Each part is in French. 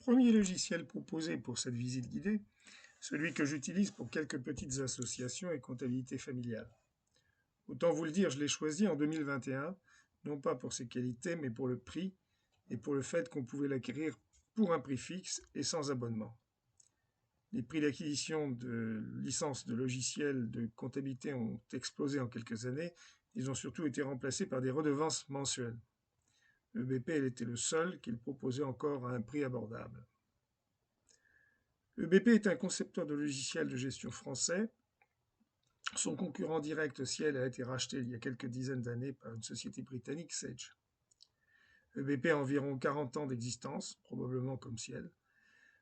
Premier logiciel proposé pour cette visite guidée, celui que j'utilise pour quelques petites associations et comptabilité familiale. Autant vous le dire, je l'ai choisi en 2021, non pas pour ses qualités, mais pour le prix et pour le fait qu'on pouvait l'acquérir pour un prix fixe et sans abonnement. Les prix d'acquisition de licences de logiciels de comptabilité ont explosé en quelques années. Ils ont surtout été remplacés par des redevances mensuelles. EBP était le seul qui le proposait encore à un prix abordable. EBP est un concepteur de logiciels de gestion français. Son concurrent direct, Ciel, a été racheté il y a quelques dizaines d'années par une société britannique, Sage. EBP a environ 40 ans d'existence, probablement comme Ciel.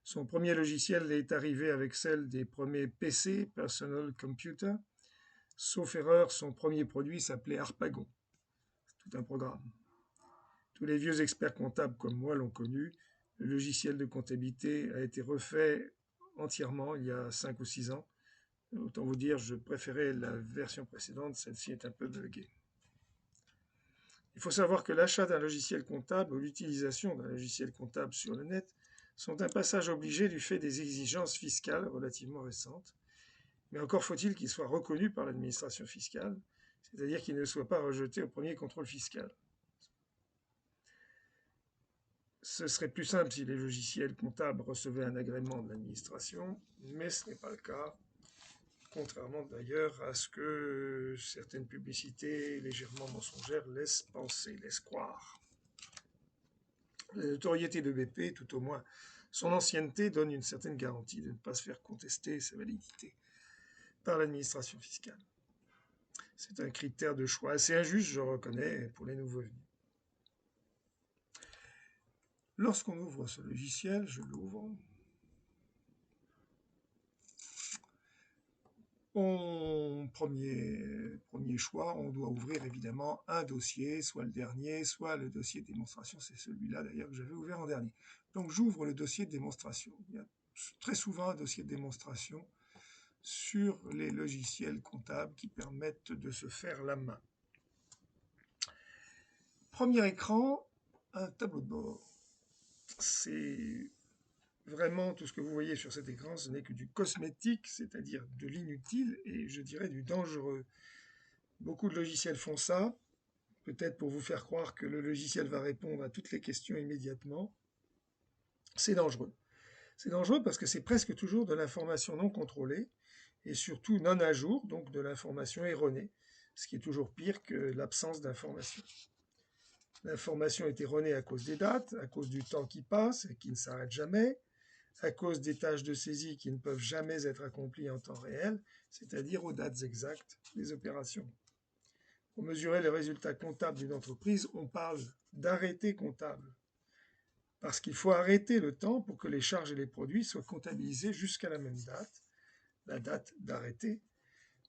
Son premier logiciel est arrivé avec celle des premiers PC, Personal Computer. Sauf erreur, son premier produit s'appelait Harpagon. C'est tout un programme. Tous les vieux experts comptables comme moi l'ont connu. Le logiciel de comptabilité a été refait entièrement il y a 5 ou 6 ans. Autant vous dire, je préférais la version précédente, celle-ci est un peu buggée. Il faut savoir que l'achat d'un logiciel comptable ou l'utilisation d'un logiciel comptable sur le net sont un passage obligé du fait des exigences fiscales relativement récentes. Mais encore faut-il qu'il soit reconnu par l'administration fiscale, c'est-à-dire qu'il ne soit pas rejeté au premier contrôle fiscal. Ce serait plus simple si les logiciels comptables recevaient un agrément de l'administration, mais ce n'est pas le cas, contrairement d'ailleurs à ce que certaines publicités légèrement mensongères laissent penser, laissent croire. La notoriété de BP, tout au moins son ancienneté, donne une certaine garantie de ne pas se faire contester sa validité par l'administration fiscale. C'est un critère de choix assez injuste, je reconnais, pour les nouveaux venus. Lorsqu'on ouvre ce logiciel, je l'ouvre. Premier choix, on doit ouvrir évidemment un dossier, soit le dernier, soit le dossier de démonstration. C'est celui-là d'ailleurs que j'avais ouvert en dernier. Donc j'ouvre le dossier de démonstration. Il y a très souvent un dossier de démonstration sur les logiciels comptables qui permettent de se faire la main. Premier écran, un tableau de bord. C'est vraiment tout ce que vous voyez sur cet écran, ce n'est que du cosmétique, c'est-à-dire de l'inutile et je dirais du dangereux. Beaucoup de logiciels font ça, peut-être pour vous faire croire que le logiciel va répondre à toutes les questions immédiatement. C'est dangereux. C'est dangereux parce que c'est presque toujours de l'information non contrôlée et surtout non à jour, donc de l'information erronée, ce qui est toujours pire que l'absence d'information. L'information est erronée à cause des dates, à cause du temps qui passe et qui ne s'arrête jamais, à cause des tâches de saisie qui ne peuvent jamais être accomplies en temps réel, c'est-à-dire aux dates exactes des opérations. Pour mesurer les résultats comptables d'une entreprise, on parle d'arrêté comptable, parce qu'il faut arrêter le temps pour que les charges et les produits soient comptabilisés jusqu'à la même date, la date d'arrêté,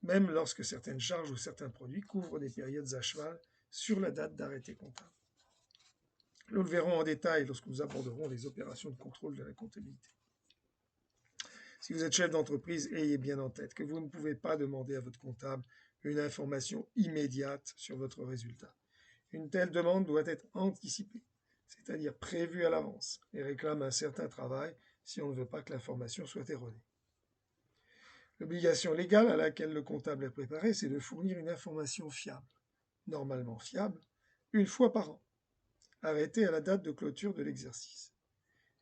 même lorsque certaines charges ou certains produits couvrent des périodes à cheval sur la date d'arrêté comptable. Nous le verrons en détail lorsque nous aborderons les opérations de contrôle de la comptabilité. Si vous êtes chef d'entreprise, ayez bien en tête que vous ne pouvez pas demander à votre comptable une information immédiate sur votre résultat. Une telle demande doit être anticipée, c'est-à-dire prévue à l'avance, et réclame un certain travail si on ne veut pas que l'information soit erronée. L'obligation légale à laquelle le comptable est préparé, c'est de fournir une information fiable, normalement fiable, une fois par an, arrêtée à la date de clôture de l'exercice.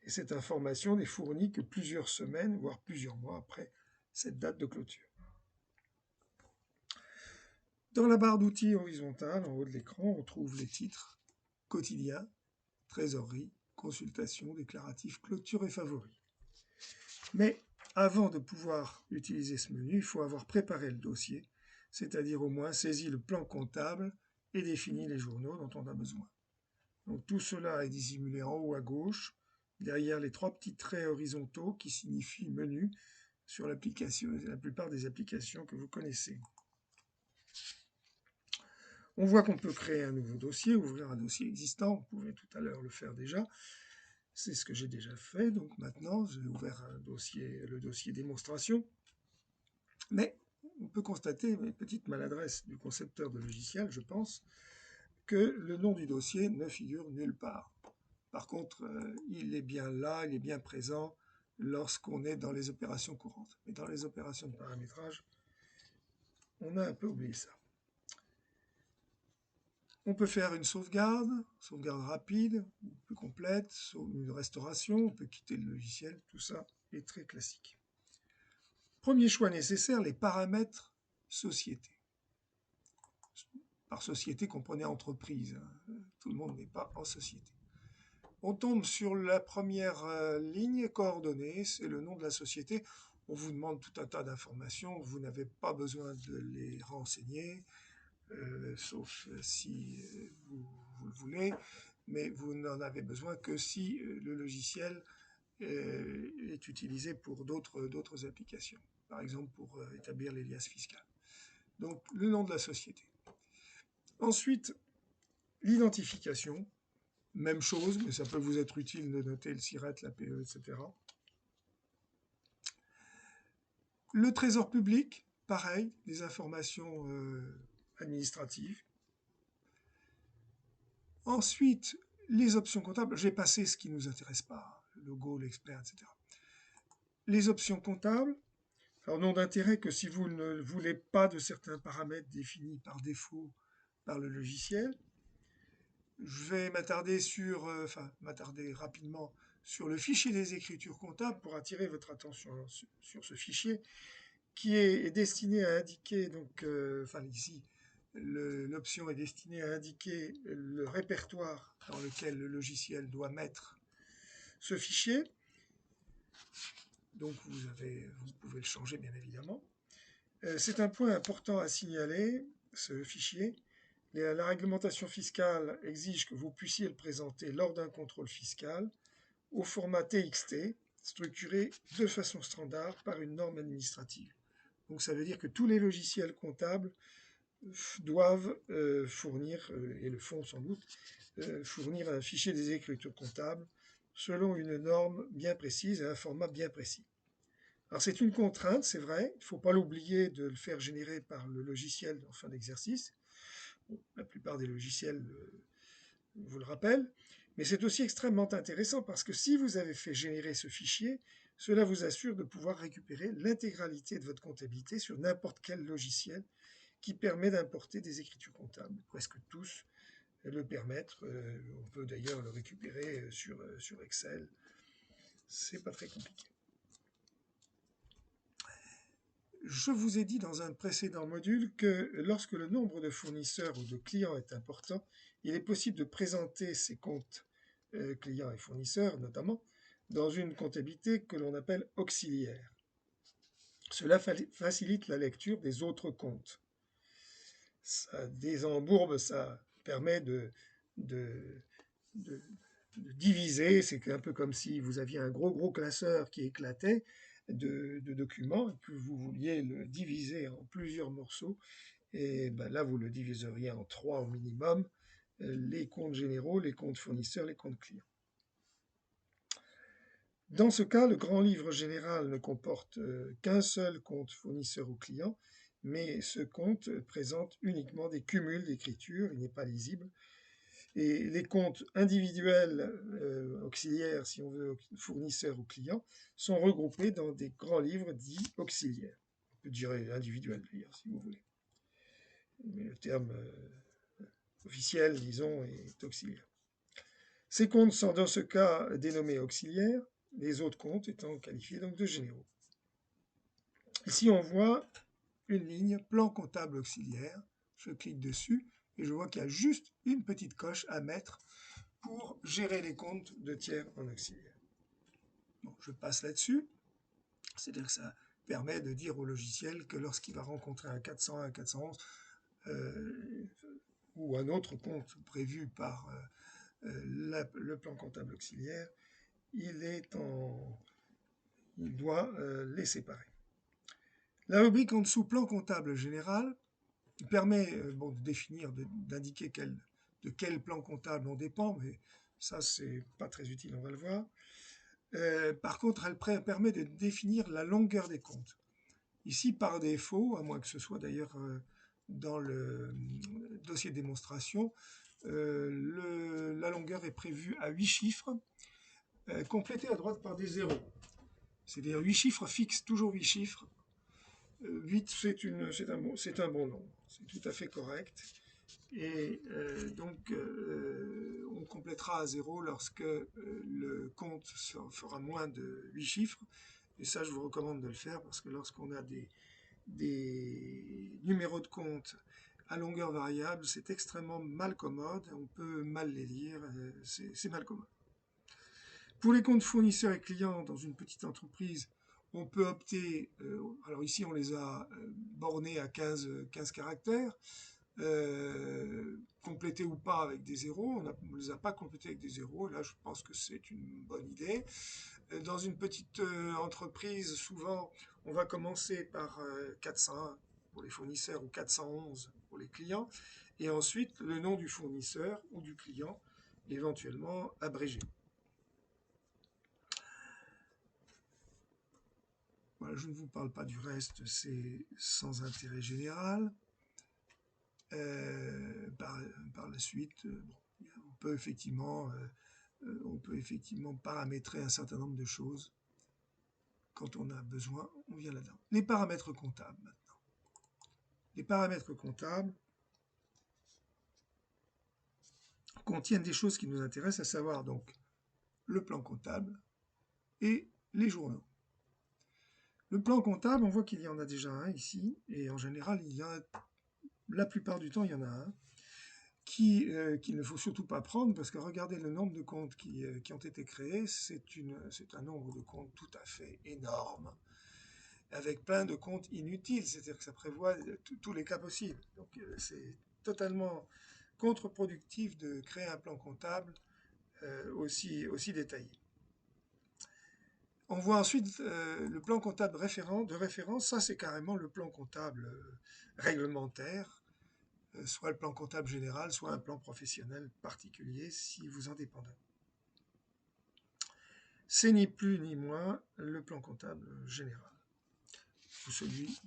Et cette information n'est fournie que plusieurs semaines, voire plusieurs mois après cette date de clôture. Dans la barre d'outils horizontale, en haut de l'écran, on trouve les titres quotidien, trésorerie, consultation, déclaratif, clôture et favoris. Mais avant de pouvoir utiliser ce menu, il faut avoir préparé le dossier, c'est-à-dire au moins saisi le plan comptable et défini les journaux dont on a besoin. Donc tout cela est dissimulé en haut à gauche, derrière les 3 petits traits horizontaux qui signifient menu sur l'application, la plupart des applications que vous connaissez. On voit qu'on peut créer un nouveau dossier, ouvrir un dossier existant, vous pouvez tout à l'heure le faire déjà. C'est ce que j'ai déjà fait, donc maintenant j'ai ouvert le dossier démonstration. Mais on peut constater, une petite maladresse du concepteur de logiciel, je pense, que le nom du dossier ne figure nulle part. Par contre, il est bien là, il est bien présent lorsqu'on est dans les opérations courantes. Mais dans les opérations de paramétrage, on a un peu oublié ça. On peut faire une sauvegarde rapide, ou plus complète, une restauration, on peut quitter le logiciel, tout ça est très classique. Premier choix nécessaire, les paramètres société. Par société, comprenez entreprise, hein. Tout le monde n'est pas en société. On tombe sur la première ligne, coordonnées, c'est le nom de la société. On vous demande tout un tas d'informations, vous n'avez pas besoin de les renseigner, sauf si vous le voulez, mais vous n'en avez besoin que si le logiciel est utilisé pour d'autres applications, par exemple pour établir les liasses fiscales. Donc le nom de la société. Ensuite, l'identification, même chose, mais ça peut vous être utile de noter le SIRET, la PE, etc. Le trésor public, pareil, des informations administratives. Ensuite, les options comptables, j'ai passé ce qui ne nous intéresse pas, le logo, l'expert, etc. Les options comptables, alors nom d'intérêt que si vous ne voulez pas de certains paramètres définis par défaut par le logiciel, je vais m'attarder rapidement sur le fichier des écritures comptables pour attirer votre attention sur ce fichier qui est destiné à indiquer, donc, ici, l'option est destinée à indiquer le répertoire dans lequel le logiciel doit mettre ce fichier. Donc vous pouvez le changer bien évidemment. C'est un point important à signaler, ce fichier. La réglementation fiscale exige que vous puissiez le présenter lors d'un contrôle fiscal au format TXT, structuré de façon standard par une norme administrative. Donc ça veut dire que tous les logiciels comptables doivent fournir, et le font sans doute, fournir un fichier des écritures comptables selon une norme bien précise et un format bien précis. Alors c'est une contrainte, c'est vrai, il ne faut pas l'oublier de le faire générer par le logiciel en fin d'exercice. Bon, la plupart des logiciels vous le rappellent, mais c'est aussi extrêmement intéressant parce que si vous avez fait générer ce fichier, cela vous assure de pouvoir récupérer l'intégralité de votre comptabilité sur n'importe quel logiciel qui permet d'importer des écritures comptables. Presque tous le permettent. On peut d'ailleurs le récupérer sur Excel. C'est pas très compliqué. Je vous ai dit dans un précédent module que lorsque le nombre de fournisseurs ou de clients est important, il est possible de présenter ces comptes clients et fournisseurs, notamment, dans une comptabilité que l'on appelle auxiliaire. Cela facilite la lecture des autres comptes. Ça désembourbe, ça permet de diviser, c'est un peu comme si vous aviez un gros classeur qui éclatait de documents, et que vous vouliez le diviser en plusieurs morceaux, et ben là vous le diviseriez en 3 au minimum, les comptes généraux, les comptes fournisseurs, les comptes clients. Dans ce cas, le grand livre général ne comporte qu'un seul compte fournisseur ou client, mais ce compte présente uniquement des cumuls d'écriture, il n'est pas lisible. Et les comptes individuels auxiliaires, si on veut, fournisseurs ou clients, sont regroupés dans des grands livres dits auxiliaires. On peut dire individuels, d'ailleurs, si vous voulez. Mais le terme officiel, disons, est auxiliaire. Ces comptes sont dans ce cas dénommés auxiliaires, les autres comptes étant qualifiés donc de généraux. Ici, on voit une ligne plan comptable auxiliaire. Je clique dessus et je vois qu'il y a juste une petite coche à mettre pour gérer les comptes de tiers en auxiliaire. Bon, je passe là-dessus. C'est-à-dire que ça permet de dire au logiciel que lorsqu'il va rencontrer un 401, un 411 ou un autre compte prévu par le plan comptable auxiliaire, il doit les séparer. La rubrique en dessous, plan comptable général, permet de définir, d'indiquer de quel plan comptable on dépend, mais ça, c'est pas très utile, on va le voir. Par contre, elle permet de définir la longueur des comptes. Ici, par défaut, à moins que ce soit d'ailleurs dans le dossier de démonstration, La longueur est prévue à 8 chiffres, complétés à droite par des zéros. C'est-à-dire 8 chiffres fixes, toujours 8 chiffres. 8, c'est un bon nombre. C'est tout à fait correct. Et donc, on complétera à 0 lorsque le compte fera moins de 8 chiffres. Et ça, je vous recommande de le faire parce que lorsqu'on a des numéros de compte à longueur variable, c'est extrêmement mal commode. On peut mal les lire. C'est mal commode. Pour les comptes fournisseurs et clients dans une petite entreprise, on peut opter, alors ici on les a bornés à 15 caractères, complétés ou pas avec des zéros. On ne les a pas complétés avec des zéros. Là, je pense que c'est une bonne idée. Dans une petite entreprise, souvent, on va commencer par 401 pour les fournisseurs ou 411 pour les clients, et ensuite le nom du fournisseur ou du client, éventuellement abrégé. Voilà, je ne vous parle pas du reste, c'est sans intérêt général. Par la suite, bon, on peut effectivement paramétrer un certain nombre de choses. Quand on a besoin, on vient là-dedans. Les paramètres comptables maintenant. Les paramètres comptables contiennent des choses qui nous intéressent, à savoir donc le plan comptable et les journaux. Le plan comptable, on voit qu'il y en a déjà un ici, et en général, la plupart du temps, il y en a un qu'il ne faut surtout pas prendre, parce que regardez le nombre de comptes qui ont été créés, c'est un nombre de comptes tout à fait énorme, avec plein de comptes inutiles, c'est-à-dire que ça prévoit tous les cas possibles. Donc c'est totalement contre-productif de créer un plan comptable aussi détaillé. On voit ensuite le plan comptable de référence, ça c'est carrément le plan comptable réglementaire, soit le plan comptable général, soit un plan professionnel particulier si vous en dépendez. C'est ni plus ni moins le plan comptable général, ou celui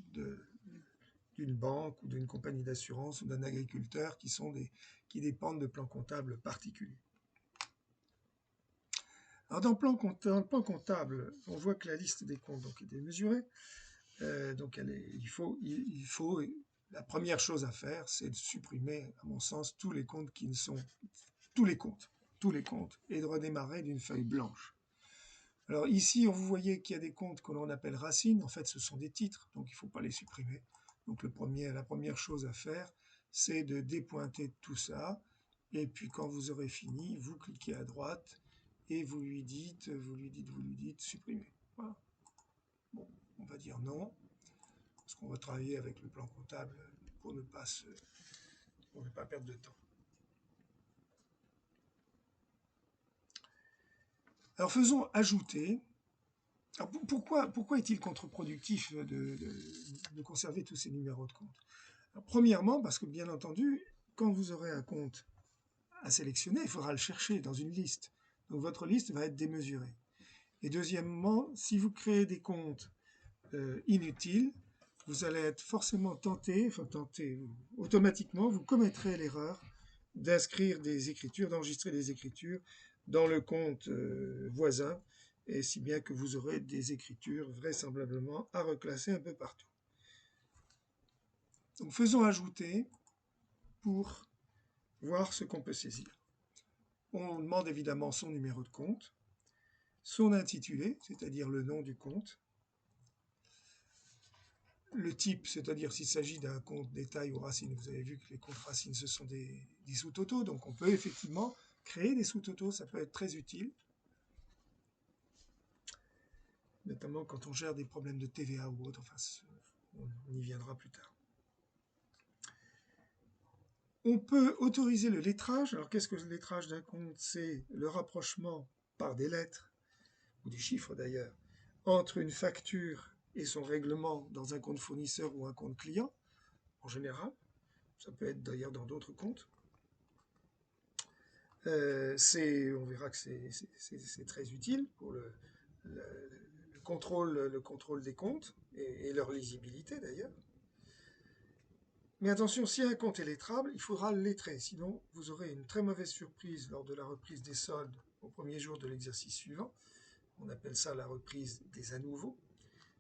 d'une banque ou d'une compagnie d'assurance ou d'un agriculteur qui dépendent de plans comptables particuliers. Alors dans le plan comptable, on voit que la liste des comptes donc, est démesurée. Donc la première chose à faire, c'est de supprimer, à mon sens, tous les comptes, et de redémarrer d'une feuille blanche. Alors ici, vous voyez qu'il y a des comptes que l'on appelle racines. En fait, ce sont des titres, donc il ne faut pas les supprimer. Donc la première chose à faire, c'est de dépointer tout ça. Et puis quand vous aurez fini, vous cliquez à droite et vous lui dites supprimer. Voilà. Bon, on va dire non, parce qu'on va travailler avec le plan comptable pour ne pas perdre de temps. Alors faisons ajouter. Alors pourquoi est-il contre-productif de conserver tous ces numéros de compte? Alors, premièrement, parce que bien entendu, quand vous aurez un compte à sélectionner, il faudra le chercher dans une liste. Donc votre liste va être démesurée. Et deuxièmement, si vous créez des comptes inutiles, vous allez être forcément automatiquement, vous commettrez l'erreur d'enregistrer des écritures dans le compte voisin, et si bien que vous aurez des écritures vraisemblablement à reclasser un peu partout. Donc faisons ajouter pour voir ce qu'on peut saisir. On demande évidemment son numéro de compte, son intitulé, c'est-à-dire le nom du compte, le type, c'est-à-dire s'il s'agit d'un compte détail ou racine. Vous avez vu que les comptes racines, ce sont des sous-totaux, donc on peut effectivement créer des sous-totaux, ça peut être très utile, notamment quand on gère des problèmes de TVA ou autre, enfin, on y viendra plus tard. On peut autoriser le lettrage. Alors qu'est-ce que le lettrage d'un compte? C'est le rapprochement par des lettres, ou des chiffres d'ailleurs, entre une facture et son règlement dans un compte fournisseur ou un compte client, en général. Ça peut être d'ailleurs dans d'autres comptes. On verra que c'est très utile pour le contrôle des comptes et leur lisibilité d'ailleurs. Mais attention, si un compte est lettrable, il faudra le lettrer, sinon vous aurez une très mauvaise surprise lors de la reprise des soldes au premier jour de l'exercice suivant. On appelle ça la reprise des à nouveau.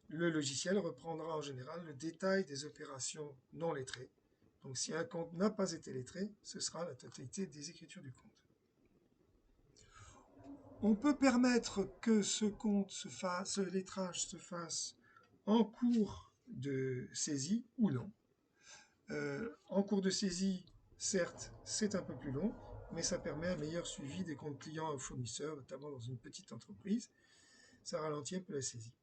Le logiciel reprendra en général le détail des opérations non lettrées. Donc si un compte n'a pas été lettré, ce sera la totalité des écritures du compte. On peut permettre que ce lettrage se fasse en cours de saisie ou non. En cours de saisie, certes, c'est un peu plus long, mais ça permet un meilleur suivi des comptes clients et fournisseurs, notamment dans une petite entreprise. Ça ralentit un peu la saisie.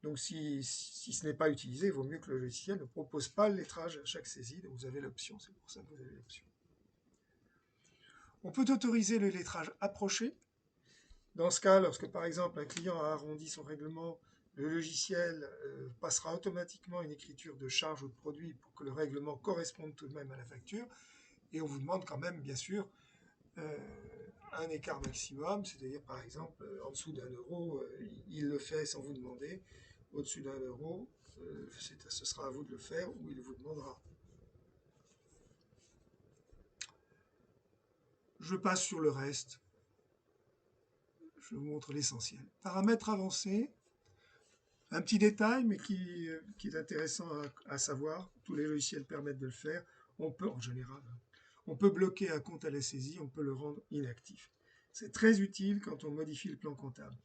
Donc si ce n'est pas utilisé, il vaut mieux que le logiciel ne propose pas le lettrage à chaque saisie, donc vous avez l'option, c'est pour ça que vous avez l'option. On peut autoriser le lettrage approché. Dans ce cas, lorsque par exemple un client a arrondi son règlement, le logiciel passera automatiquement une écriture de charge ou de produit pour que le règlement corresponde tout de même à la facture. Et on vous demande quand même, bien sûr, un écart maximum, c'est-à-dire par exemple en dessous d'1 euro, il le fait sans vous demander. Au-dessus d'1 euro, ce sera à vous de le faire ou il vous demandera. Je passe sur le reste. Je vous montre l'essentiel. Paramètres avancés. Un petit détail, mais qui est intéressant à savoir. Tous les logiciels permettent de le faire. On peut, en général, on peut bloquer un compte à la saisie, on peut le rendre inactif. C'est très utile quand on modifie le plan comptable.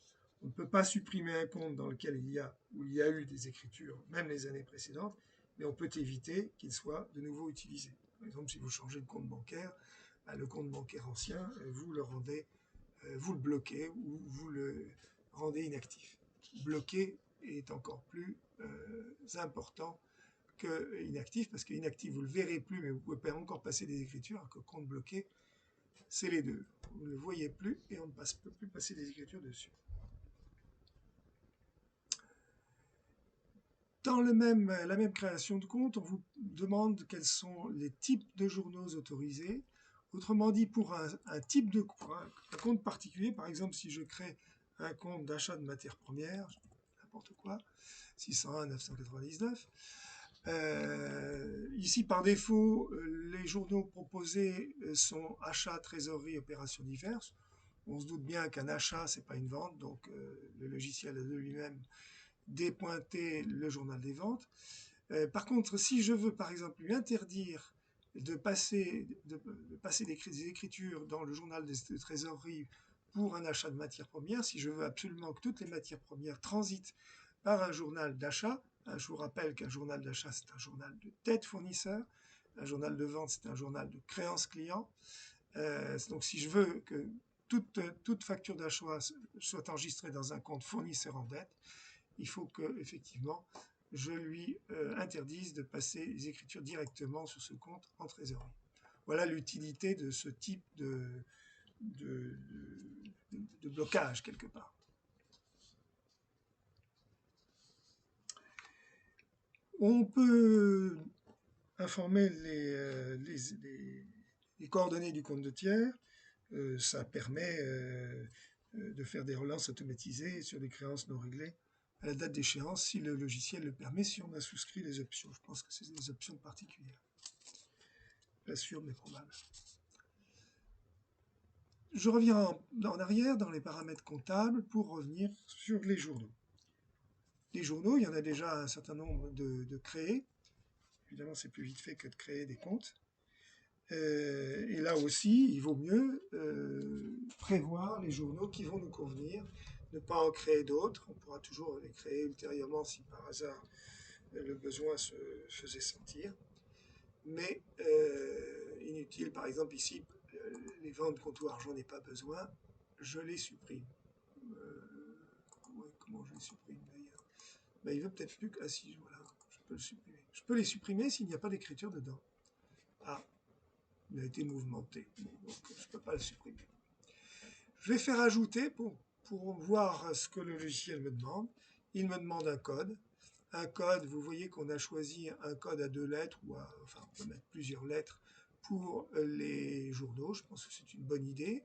On ne peut pas supprimer un compte dans lequel il y a eu des écritures, même les années précédentes, mais on peut éviter qu'il soit de nouveau utilisé. Par exemple, si vous changez de compte bancaire, le compte bancaire ancien, vous le bloquez ou vous le rendez inactif. Bloquer est encore plus important que inactif, parce que inactif, vous ne le verrez plus, mais vous pouvez encore passer des écritures, alors que compte bloqué, c'est les deux. Vous ne le voyez plus et on ne peut plus passer des écritures dessus. Dans la même création de compte, on vous demande quels sont les types de journaux autorisés. Autrement dit, pour un compte particulier, par exemple, si je crée un compte d'achat de matières premières, n'importe quoi, 601 999, ici, par défaut, les journaux proposés sont achats, trésorerie, opérations diverses. On se doute bien qu'un achat, ce n'est pas une vente, donc le logiciel de lui-même dépointer le journal des ventes. Par contre, si je veux, par exemple, lui interdire de passer des écritures dans le journal de trésorerie pour un achat de matières premières, si je veux absolument que toutes les matières premières transitent par un journal d'achat, je vous rappelle qu'un journal d'achat, c'est un journal de tête fournisseur, un journal de vente, c'est un journal de créance client. Donc si je veux que toute facture d'achat soit enregistrée dans un compte fournisseur en dette, il faut que, effectivement, je lui interdise de passer les écritures directement sur ce compte en trésorerie. Voilà l'utilité de ce type de blocage, quelque part. On peut informer les coordonnées du compte de tiers. Ça permet de faire des relances automatisées sur des créances non réglées à la date d'échéance, si le logiciel le permet, si on a souscrit les options. Je pense que c'est des options particulières. Pas sûr, mais probable. Je reviens en arrière dans les paramètres comptables pour revenir sur les journaux. Les journaux, il y en a déjà un certain nombre de créés. Évidemment, c'est plus vite fait que de créer des comptes. Et là aussi, il vaut mieux prévoir les journaux qui vont nous convenir, ne pas en créer d'autres. On pourra toujours les créer ultérieurement si par hasard le besoin se faisait sentir. Mais inutile, par exemple ici, les ventes comptoir, j'en ai pas besoin, je les supprime. Comment je les supprime d'ailleurs? Ben, il veut peut-être plus que... Ah si, voilà, je peux le supprimer. Je peux les supprimer s'il n'y a pas d'écriture dedans. Ah, il a été mouvementé, donc je ne peux pas le supprimer. Je vais faire ajouter pour voir ce que le logiciel me demande. Il me demande un code. Un code, vous voyez qu'on a choisi un code à 2 lettres, enfin on peut mettre plusieurs lettres pour les journaux. Je pense que c'est une bonne idée.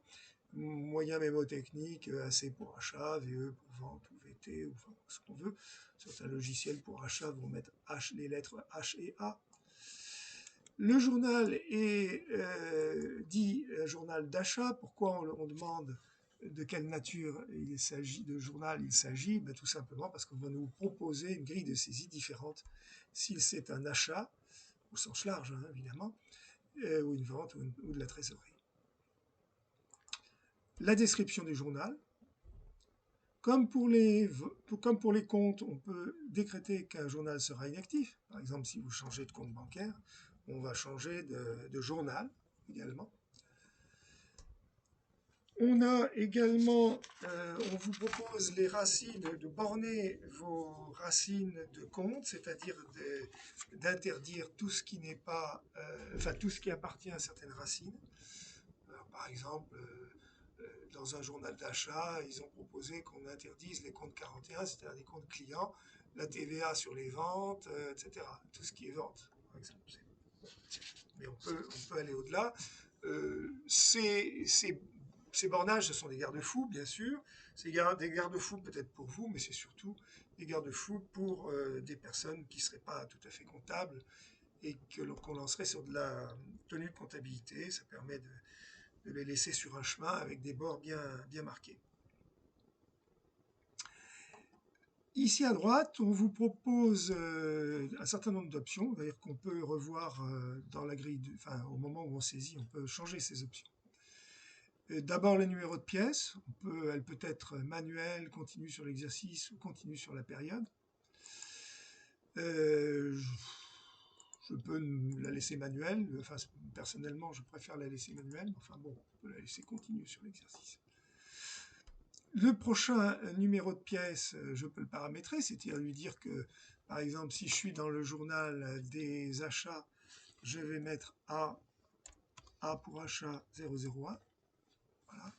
Moyen mémotechnique, AC pour achat, VE pour vente ou VT, ou enfin ce qu'on veut. Certains logiciels pour achat vont mettre les lettres H et A. Le journal est dit journal d'achat. Pourquoi on demande de quelle nature il s'agit de journal il s'agit? Ben, tout simplement parce qu'on va nous proposer une grille de saisie différente si c'est un achat, au sens large hein, évidemment, ou une vente ou de la trésorerie. La description du journal. Comme pour les comptes, on peut décréter qu'un journal sera inactif. Par exemple, si vous changez de compte bancaire, on va changer de journal également. On a également, on vous propose les racines, de borner vos racines de compte, c'est-à-dire d'interdire tout ce qui n'est pas, enfin tout ce qui appartient à certaines racines. Alors, par exemple, dans un journal d'achat, ils ont proposé qu'on interdise les comptes 41, c'est-à-dire les comptes clients, la TVA sur les ventes, etc. Tout ce qui est vente, par exemple. Mais on peut aller au-delà. Ces bornages, ce sont des garde-fous, bien sûr. C'est des garde-fous peut-être pour vous, mais c'est surtout des garde-fous pour des personnes qui ne seraient pas tout à fait comptables et qu'on lancerait sur de la tenue de comptabilité. Ça permet de les laisser sur un chemin avec des bords bien marqués. Ici à droite, on vous propose un certain nombre d'options, c'est-à-dire qu'on peut revoir dans la grille, au moment où on saisit, on peut changer ces options. D'abord le numéro de pièce, elle peut être manuelle, continue sur l'exercice ou continue sur la période. Je peux la laisser manuelle, enfin personnellement je préfère la laisser manuelle, enfin bon, on peut la laisser continue sur l'exercice. Le prochain numéro de pièce, je peux le paramétrer, c'est-à-dire lui dire que, par exemple, si je suis dans le journal des achats, je vais mettre A pour achat 001. Voilà.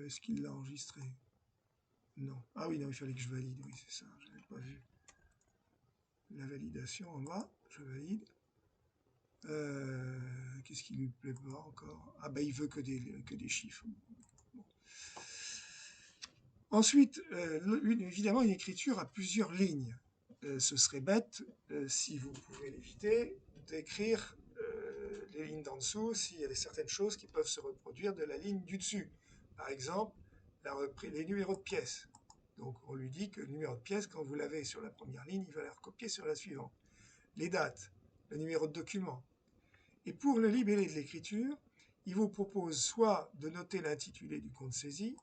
Est-ce qu'il l'a enregistré? Non. Ah oui, non, il fallait que je valide, oui, c'est ça, je n'avais pas vu. La validation en bas, je valide. Qu'est-ce qui lui plaît pas encore? Ah ben il veut que des chiffres. Bon. Ensuite, évidemment, une écriture à plusieurs lignes. Ce serait bête, si vous pouvez l'éviter, d'écrire les lignes d'en dessous s'il y a certaines choses qui peuvent se reproduire de la ligne du dessus. Par exemple, les numéros de pièces. Donc on lui dit que le numéro de pièce, quand vous l'avez sur la première ligne, il va la recopier sur la suivante. Les dates, le numéro de document. Et pour le libellé de l'écriture, il vous propose soit de noter l'intitulé du compte saisi,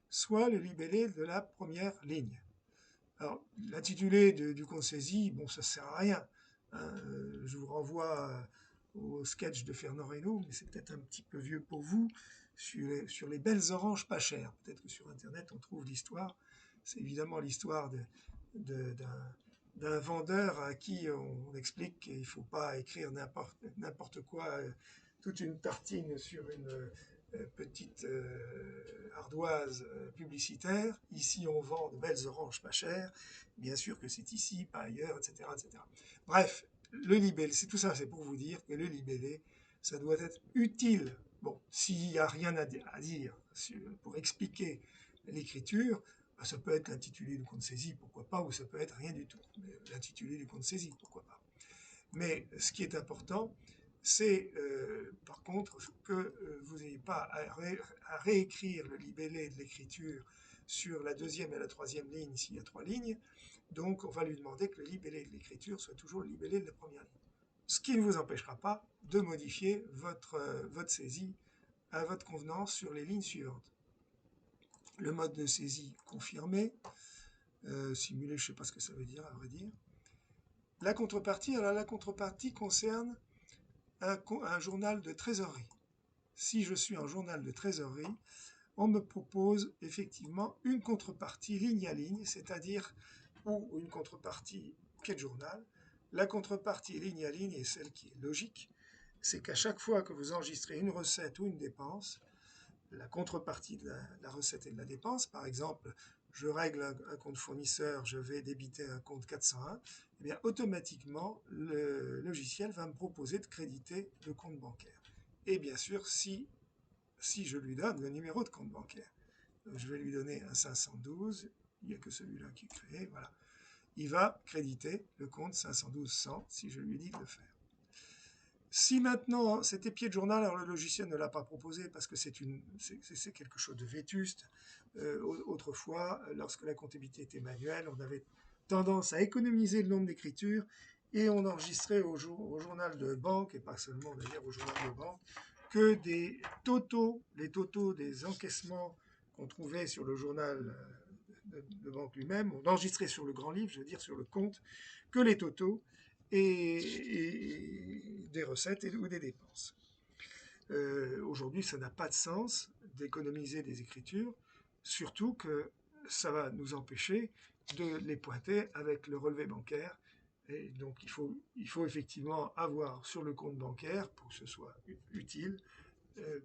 soit le libellé de la première ligne. Alors, l'intitulé du compte saisi, bon, ça ne sert à rien. Hein, je vous renvoie au sketch de Fernand Reynaud, mais c'est peut-être un petit peu vieux pour vous, sur les belles oranges pas chères. Peut-être que sur Internet, on trouve l'histoire. C'est évidemment l'histoire d'un vendeur à qui on explique qu'il ne faut pas écrire n'importe quoi, toute une tartine sur une petite ardoise publicitaire. Ici, on vend de belles oranges pas chères. Bien sûr que c'est ici, pas ailleurs, etc., etc. Bref, le libellé, c'est tout ça, c'est pour vous dire que le libellé, ça doit être utile. Bon, s'il n'y a rien à dire pour expliquer l'écriture, ça peut être l'intitulé du compte saisi, pourquoi pas, ou ça peut être rien du tout. L'intitulé du compte saisi, pourquoi pas. Mais ce qui est important, c'est par contre que vous n'ayez pas à réécrire le libellé de l'écriture sur la deuxième et la troisième ligne s'il y a 3 lignes. Donc on va lui demander que le libellé de l'écriture soit toujours le libellé de la première ligne. Ce qui ne vous empêchera pas de modifier votre saisie à votre convenance sur les lignes suivantes. Le mode de saisie confirmé, simulé, je ne sais pas ce que ça veut dire à vrai dire. La contrepartie, alors la contrepartie concerne un journal de trésorerie. Si je suis en journal de trésorerie, on me propose effectivement une contrepartie ligne à ligne, c'est-à-dire ou une contrepartie quai de journal. La contrepartie ligne à ligne est celle qui est logique, c'est qu'à chaque fois que vous enregistrez une recette ou une dépense, la contrepartie de la recette et de la dépense, par exemple, je règle un compte fournisseur, je vais débiter un compte 401, eh bien automatiquement le logiciel va me proposer de créditer le compte bancaire. Et bien sûr, si je lui donne le numéro de compte bancaire, donc je vais lui donner un 512, il n'y a que celui-là qui est créé, voilà. il va créditer le compte 512-100 si je lui dis de le faire. Si maintenant, cet épier de journal, alors le logiciel ne l'a pas proposé parce que c'est quelque chose de vétuste. Autrefois, lorsque la comptabilité était manuelle, on avait tendance à économiser le nombre d'écritures et on enregistrait au journal de banque, et pas seulement d'ailleurs au journal de banque, que les totaux des encaissements qu'on trouvait sur le journal de banque lui-même, on enregistrait sur le grand livre, je veux dire sur le compte, que les totaux et des recettes ou des dépenses. Aujourd'hui, ça n'a pas de sens d'économiser des écritures, surtout que ça va nous empêcher de les pointer avec le relevé bancaire. Et donc, il faut effectivement avoir sur le compte bancaire, pour que ce soit utile,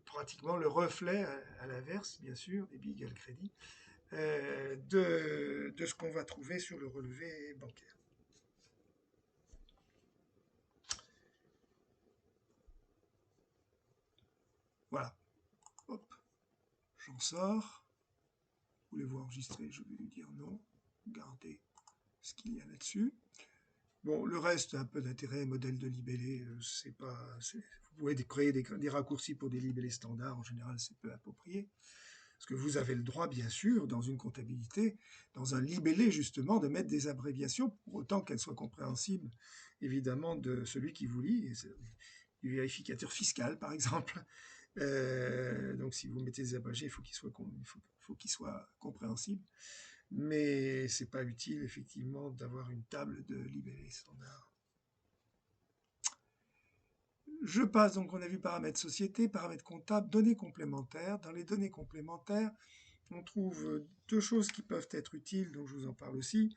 pratiquement le reflet, à l'inverse, bien sûr, des débit égale crédit, de ce qu'on va trouver sur le relevé bancaire. Voilà. Hop, j'en sors. Voulez-vous enregistrer? Je vais lui dire non. Gardez ce qu'il y a là-dessus. Bon, le reste, un peu d'intérêt, modèle de libellé, c'est pas. Vous pouvez créer des raccourcis pour des libellés standards, en général, c'est peu approprié. Parce que vous avez le droit, bien sûr, dans une comptabilité, dans un libellé, justement, de mettre des abréviations, pour autant qu'elles soient compréhensibles, évidemment, de celui qui vous lit, du vérificateur fiscal, par exemple. Donc, si vous mettez des abrégés, il faut qu'ils soient compréhensibles. Mais c'est pas utile, effectivement, d'avoir une table de libellé standard. Je passe, donc on a vu paramètres société, paramètres comptables, données complémentaires. Dans les données complémentaires, on trouve deux choses qui peuvent être utiles, donc je vous en parle aussi.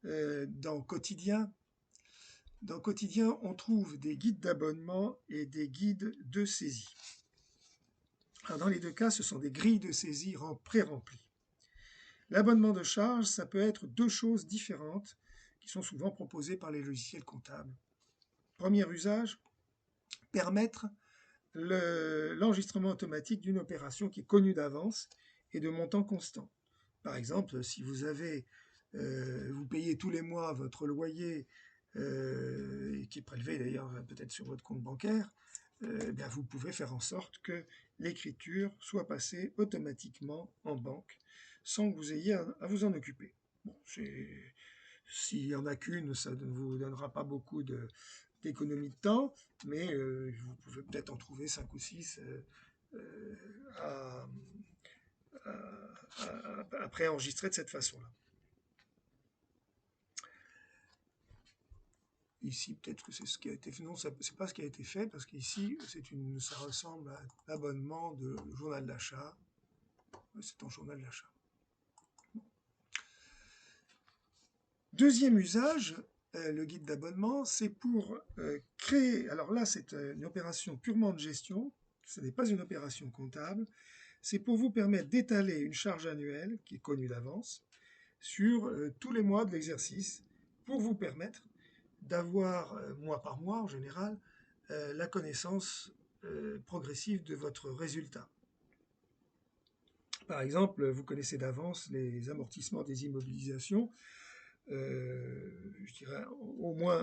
Dans Quotidien, on trouve des guides d'abonnement et des guides de saisie. Alors dans les deux cas, ce sont des grilles de saisie pré-remplies. L'abonnement de charge, ça peut être deux choses différentes qui sont souvent proposées par les logiciels comptables. Premier usage, permettre l'enregistrement automatique d'une opération qui est connue d'avance et de montant constant. Par exemple, si vous payez tous les mois votre loyer, qui est prélevé d'ailleurs peut-être sur votre compte bancaire, bien vous pouvez faire en sorte que l'écriture soit passée automatiquement en banque sans que vous ayez à vous en occuper. Bon, s'il n'y en a qu'une, ça ne vous donnera pas beaucoup d'économie de temps, mais vous pouvez peut-être en trouver 5 ou 6 à préenregistrer de cette façon-là. Ici, peut-être que c'est ce qui a été fait. Non, c'est pas ce qui a été fait, parce qu'ici, ça ressemble à un abonnement de journal d'achat. C'est un journal d'achat. Deuxième usage, le guide d'abonnement, c'est pour créer. Alors là, c'est une opération purement de gestion. Ce n'est pas une opération comptable. C'est pour vous permettre d'étaler une charge annuelle qui est connue d'avance sur tous les mois de l'exercice, pour vous permettre d'avoir, mois par mois en général, la connaissance progressive de votre résultat. Par exemple, vous connaissez d'avance les amortissements des immobilisations, je dirais au moins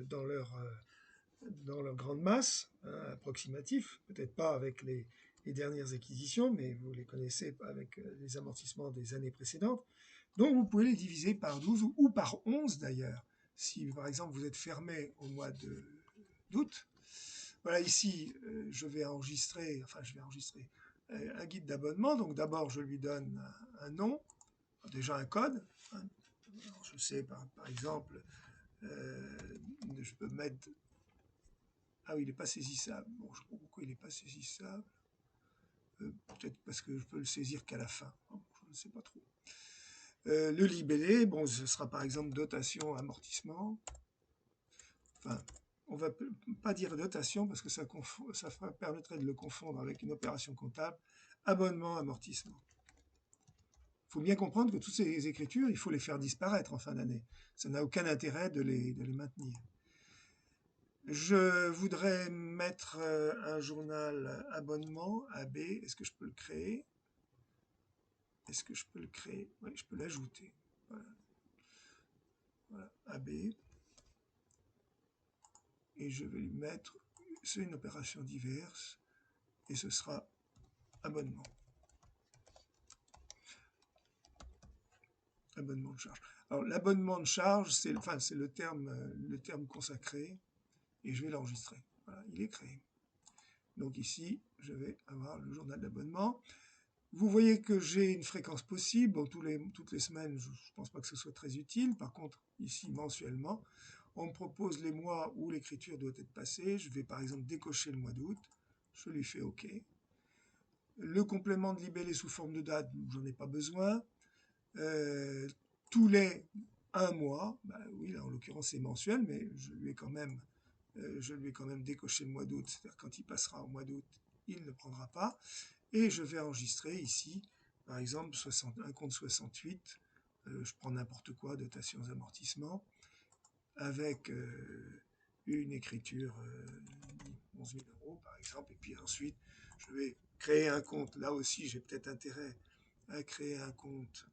dans leur grande masse, hein, approximatif, peut-être pas avec les dernières acquisitions, mais vous les connaissez avec les amortissements des années précédentes. Donc vous pouvez les diviser par 12 ou par 11 d'ailleurs. Si par exemple vous êtes fermé au mois d'août, voilà, ici je vais enregistrer un guide d'abonnement. Donc d'abord je lui donne un nom, déjà un code. Hein. Alors, je sais par exemple, je peux mettre. Ah oui, il n'est pas saisissable. Bon, je ne sais pas pourquoi il n'est pas saisissable. Peut-être parce que je peux le saisir qu'à la fin. Bon, je ne sais pas trop. Le libellé, bon, ce sera par exemple dotation, amortissement. Enfin, on ne va pas dire dotation parce que ça permettrait de le confondre avec une opération comptable. Abonnement, amortissement. Il faut bien comprendre que toutes ces écritures, il faut les faire disparaître en fin d'année. Ça n'a aucun intérêt de les maintenir. Je voudrais mettre un journal abonnement, AB. Est-ce que je peux le créer? Est-ce que je peux le créer? Oui, je peux l'ajouter. Voilà. voilà, AB, et je vais lui mettre, c'est une opération diverse, et ce sera abonnement. Abonnement de charge. Alors l'abonnement de charge, c'est le terme consacré, et je vais l'enregistrer. Voilà, il est créé. Donc ici, je vais avoir le journal d'abonnement. Vous voyez que j'ai une fréquence possible. Bon, toutes les semaines, je ne pense pas que ce soit très utile. Par contre, ici, mensuellement, on me propose les mois où l'écriture doit être passée. Je vais par exemple décocher le mois d'août. Je lui fais OK. Le complément de libellé sous forme de date, j'en ai pas besoin. Tous les 1 mois, bah oui, là en l'occurrence c'est mensuel, mais je lui ai quand même décoché le mois d'août, c'est-à-dire quand il passera au mois d'août, il ne prendra pas. Et je vais enregistrer ici, par exemple, un compte 68, je prends n'importe quoi, dotations, amortissements, avec une écriture 11 000 € par exemple, et puis ensuite je vais créer un compte. Là aussi, j'ai peut-être intérêt à créer un compte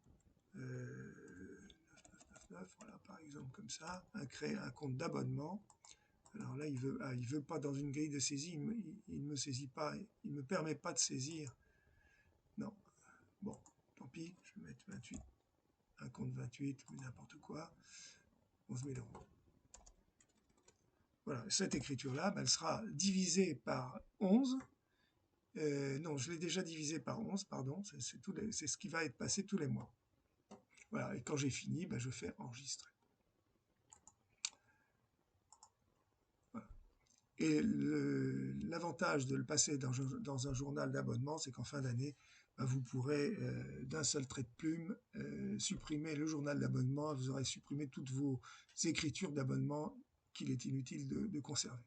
9999, voilà, par exemple comme ça, à créer un compte d'abonnement. Alors là, il veut pas dans une grille de saisie, il ne me saisit pas, il ne me permet pas de saisir. Non. Bon, tant pis, je vais mettre 28, un compte 28 ou n'importe quoi, 11 000 €. Voilà, cette écriture-là, elle sera divisée par 11. Non, je l'ai déjà divisée par 11, pardon, c'est ce qui va être passé tous les mois. Voilà, et quand j'ai fini, je fais enregistrer. Voilà. Et l'avantage de le passer dans un journal d'abonnement, c'est qu'en fin d'année, vous pourrez, d'un seul trait de plume, supprimer le journal d'abonnement. Vous aurez supprimé toutes vos écritures d'abonnement qu'il est inutile de conserver.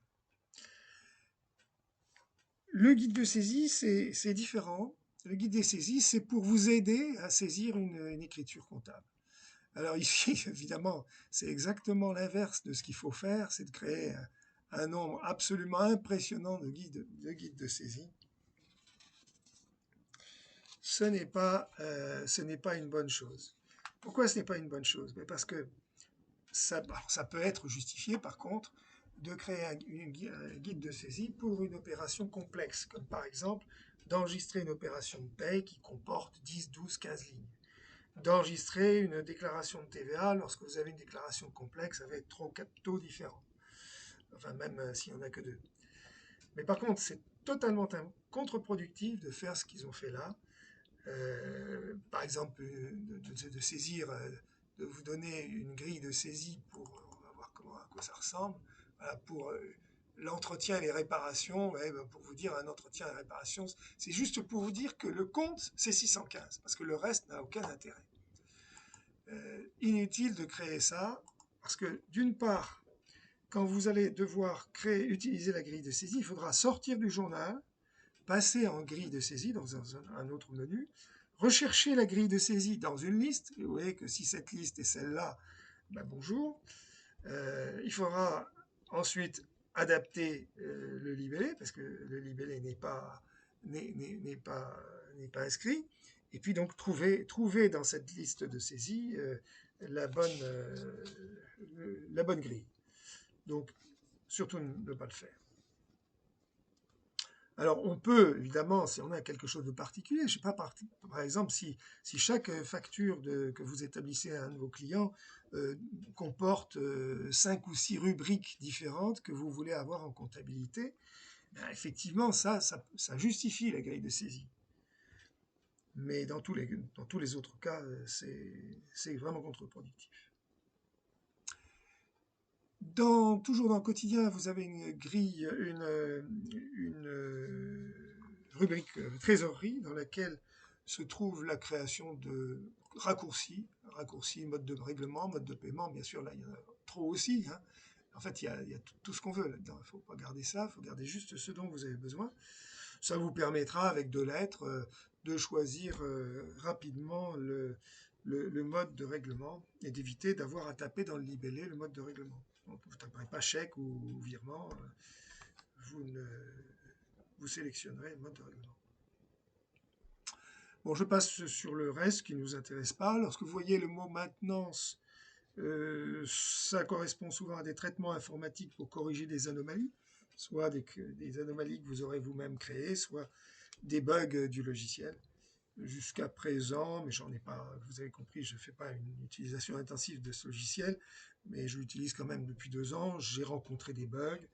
Le guide de saisie, c'est différent. Le guide des saisies, c'est pour vous aider à saisir une écriture comptable. Alors ici, évidemment, c'est exactement l'inverse de ce qu'il faut faire, c'est de créer un nombre absolument impressionnant de guides de saisie. Ce n'est pas une bonne chose. Pourquoi ce n'est pas une bonne chose? Parce que ça peut être justifié, par contre, de créer un guide de saisie pour une opération complexe, comme par exemple d'enregistrer une opération de paie qui comporte 10, 12, 15 lignes. D'enregistrer une déclaration de TVA lorsque vous avez une déclaration complexe avec 3 ou 4 taux différents. Enfin, même s'il n'y en a que 2. Mais par contre, c'est totalement contre-productif de faire ce qu'ils ont fait là. Par exemple, de saisir, de vous donner une grille de saisie pour, on va voir à quoi ça ressemble, voilà, pour l'entretien et les réparations, pour vous dire un entretien et réparation, c'est juste pour vous dire que le compte, c'est 615, parce que le reste n'a aucun intérêt. Inutile de créer ça, parce que d'une part, quand vous allez devoir utiliser la grille de saisie, il faudra sortir du journal, passer en grille de saisie dans un autre menu, rechercher la grille de saisie dans une liste, et vous voyez que si cette liste est celle-là, bonjour. Il faudra ensuite adapter le libellé, parce que le libellé n'est pas inscrit, et puis donc trouver dans cette liste de saisie la bonne grille. Donc, surtout ne pas le faire. Alors, on peut, évidemment, si on a quelque chose de particulier, je ne sais pas, par exemple, si chaque facture que vous établissez à un de vos clients comporte 5 ou 6 rubriques différentes que vous voulez avoir en comptabilité, effectivement, ça justifie la grille de saisie. Mais dans tous les autres cas, c'est vraiment contre-productif. Toujours dans le quotidien, vous avez une grille, une rubrique trésorerie dans laquelle se trouve la création de raccourcis, mode de règlement, mode de paiement. Bien sûr, là, il y en a trop aussi. Hein. En fait, il y a tout ce qu'on veut là-dedans. Il ne faut pas garder ça, il faut garder juste ce dont vous avez besoin. Ça vous permettra, avec 2 lettres, de choisir rapidement le mode de règlement et d'éviter d'avoir à taper dans le libellé le mode de règlement. Donc, vous ne taperez pas chèque ou virement, vous sélectionnerez le mode de règlement. Bon, je passe sur le reste qui ne nous intéresse pas. Lorsque vous voyez le mot maintenance Ça correspond souvent à des traitements informatiques pour corriger des anomalies, soit des anomalies que vous aurez vous-même créées, soit des bugs du logiciel. Jusqu'à présent, mais j'en ai pas, vous avez compris, je ne fais pas une utilisation intensive de ce logiciel, mais je l'utilise quand même depuis 2 ans. J'ai rencontré des bugs.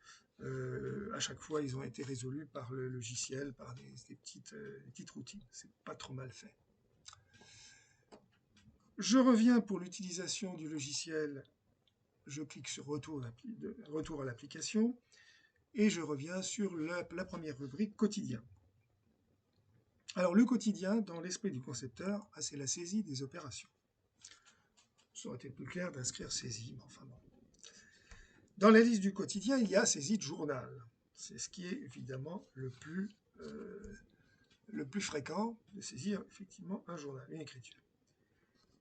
À chaque fois, ils ont été résolus par le logiciel, par des petites routines. C'est pas trop mal fait. Je reviens pour l'utilisation du logiciel. Je clique sur retour à l'application et je reviens sur la première rubrique quotidien. Alors le quotidien, dans l'esprit du concepteur, c'est la saisie des opérations. Ça aurait été plus clair d'inscrire saisie, mais enfin bon. Dans la liste du quotidien, il y a saisie de journal. C'est ce qui est évidemment le plus fréquent, de saisir effectivement un journal, une écriture.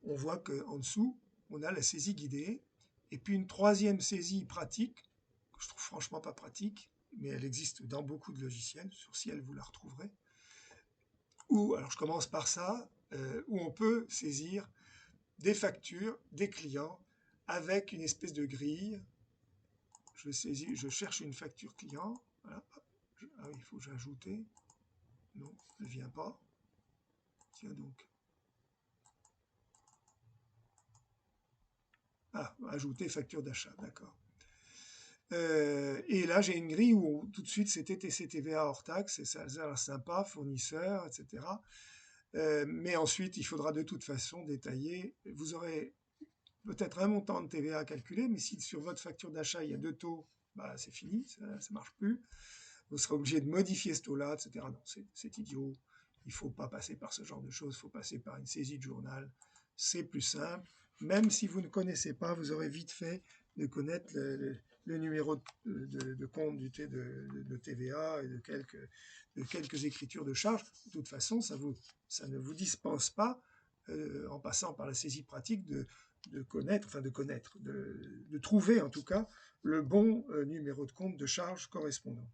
On voit qu'en dessous, on a la saisie guidée, et puis une troisième saisie pratique, que je trouve franchement pas pratique, mais elle existe dans beaucoup de logiciels, sur Ciel vous la retrouverez, alors je commence par ça, où on peut saisir des factures des clients avec une espèce de grille. Je cherche une facture client. Voilà. Ah oui, il faut que j'ajoute. Non, elle ne vient pas. Tiens donc. Ah, ajouter facture d'achat, d'accord. Et là, j'ai une grille où tout de suite c'est TTC TVA hors taxe, et ça a l'air sympa, fournisseur, etc. Mais ensuite, il faudra de toute façon détailler. Vous aurez peut-être un montant de TVA à calculer, mais si sur votre facture d'achat, il y a 2 taux, bah, c'est fini, ça ne marche plus. Vous serez obligé de modifier ce taux-là, etc. Non, c'est idiot. Il ne faut pas passer par ce genre de choses, il faut passer par une saisie de journal. C'est plus simple. Même si vous ne connaissez pas, vous aurez vite fait de connaître le numéro de compte de TVA et de quelques écritures de charges. De toute façon, ça ne vous dispense pas, en passant par la saisie pratique, de trouver en tout cas le bon numéro de compte de charge correspondant.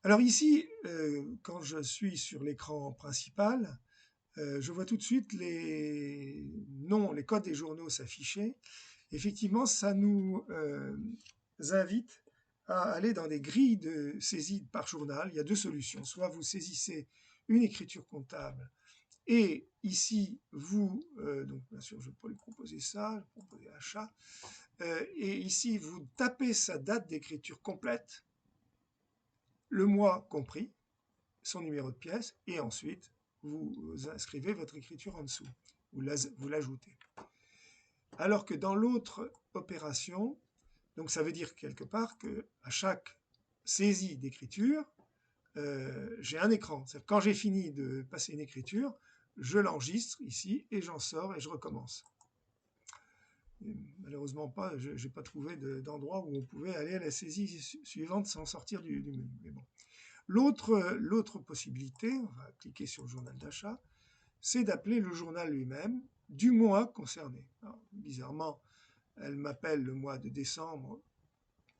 Alors ici, quand je suis sur l'écran principal, je vois tout de suite les codes des journaux s'afficher. Effectivement, ça nous invite à aller dans des grilles de saisie par journal. Il y a 2 solutions. Soit vous saisissez une écriture comptable et ici, donc bien sûr, je peux lui proposer ça, je peux proposer achat, et ici, vous tapez sa date d'écriture complète, le mois compris, son numéro de pièce, et ensuite, vous inscrivez votre écriture en dessous, vous l'ajoutez. Alors que dans l'autre opération, donc ça veut dire quelque part qu'à chaque saisie d'écriture, j'ai un écran. C'est-à-dire quand j'ai fini de passer une écriture, je l'enregistre ici et j'en sors et je recommence. Et malheureusement pas, je n'ai pas trouvé d'endroit où on pouvait aller à la saisie suivante sans sortir du menu. Mais bon. L'autre possibilité, on va cliquer sur le journal d'achat, c'est d'appeler le journal lui-même du mois concerné. Alors, bizarrement, elle m'appelle le mois de décembre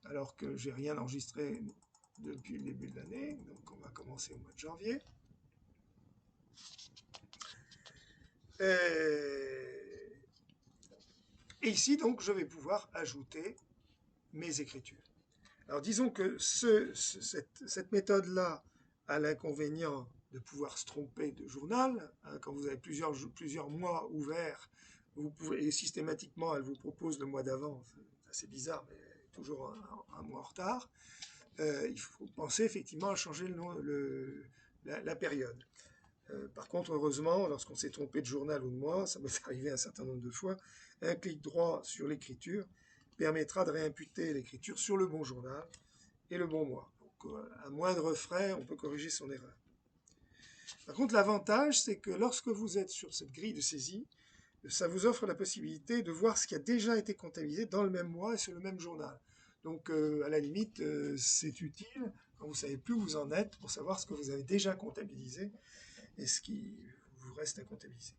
alors que j'ai rien enregistré depuis le début de l'année. Donc on va commencer au mois de janvier. Et ici, donc, je vais pouvoir ajouter mes écritures. Alors disons que cette méthode-là a l'inconvénient de pouvoir se tromper de journal. Hein, quand vous avez plusieurs mois ouverts, et systématiquement, elle vous propose le mois d'avant. C'est assez bizarre, mais toujours un mois en retard. Il faut penser effectivement à changer la période. Par contre, heureusement, lorsqu'on s'est trompé de journal ou de mois, ça m'est arrivé un certain nombre de fois, un clic droit sur l'écriture permettra de réimputer l'écriture sur le bon journal et le bon mois. Donc, à moindre frais, on peut corriger son erreur. Par contre, l'avantage, c'est que lorsque vous êtes sur cette grille de saisie, ça vous offre la possibilité de voir ce qui a déjà été comptabilisé dans le même mois et sur le même journal. Donc, à la limite, c'est utile quand vous ne savez plus où vous en êtes pour savoir ce que vous avez déjà comptabilisé et ce qui vous reste à comptabiliser.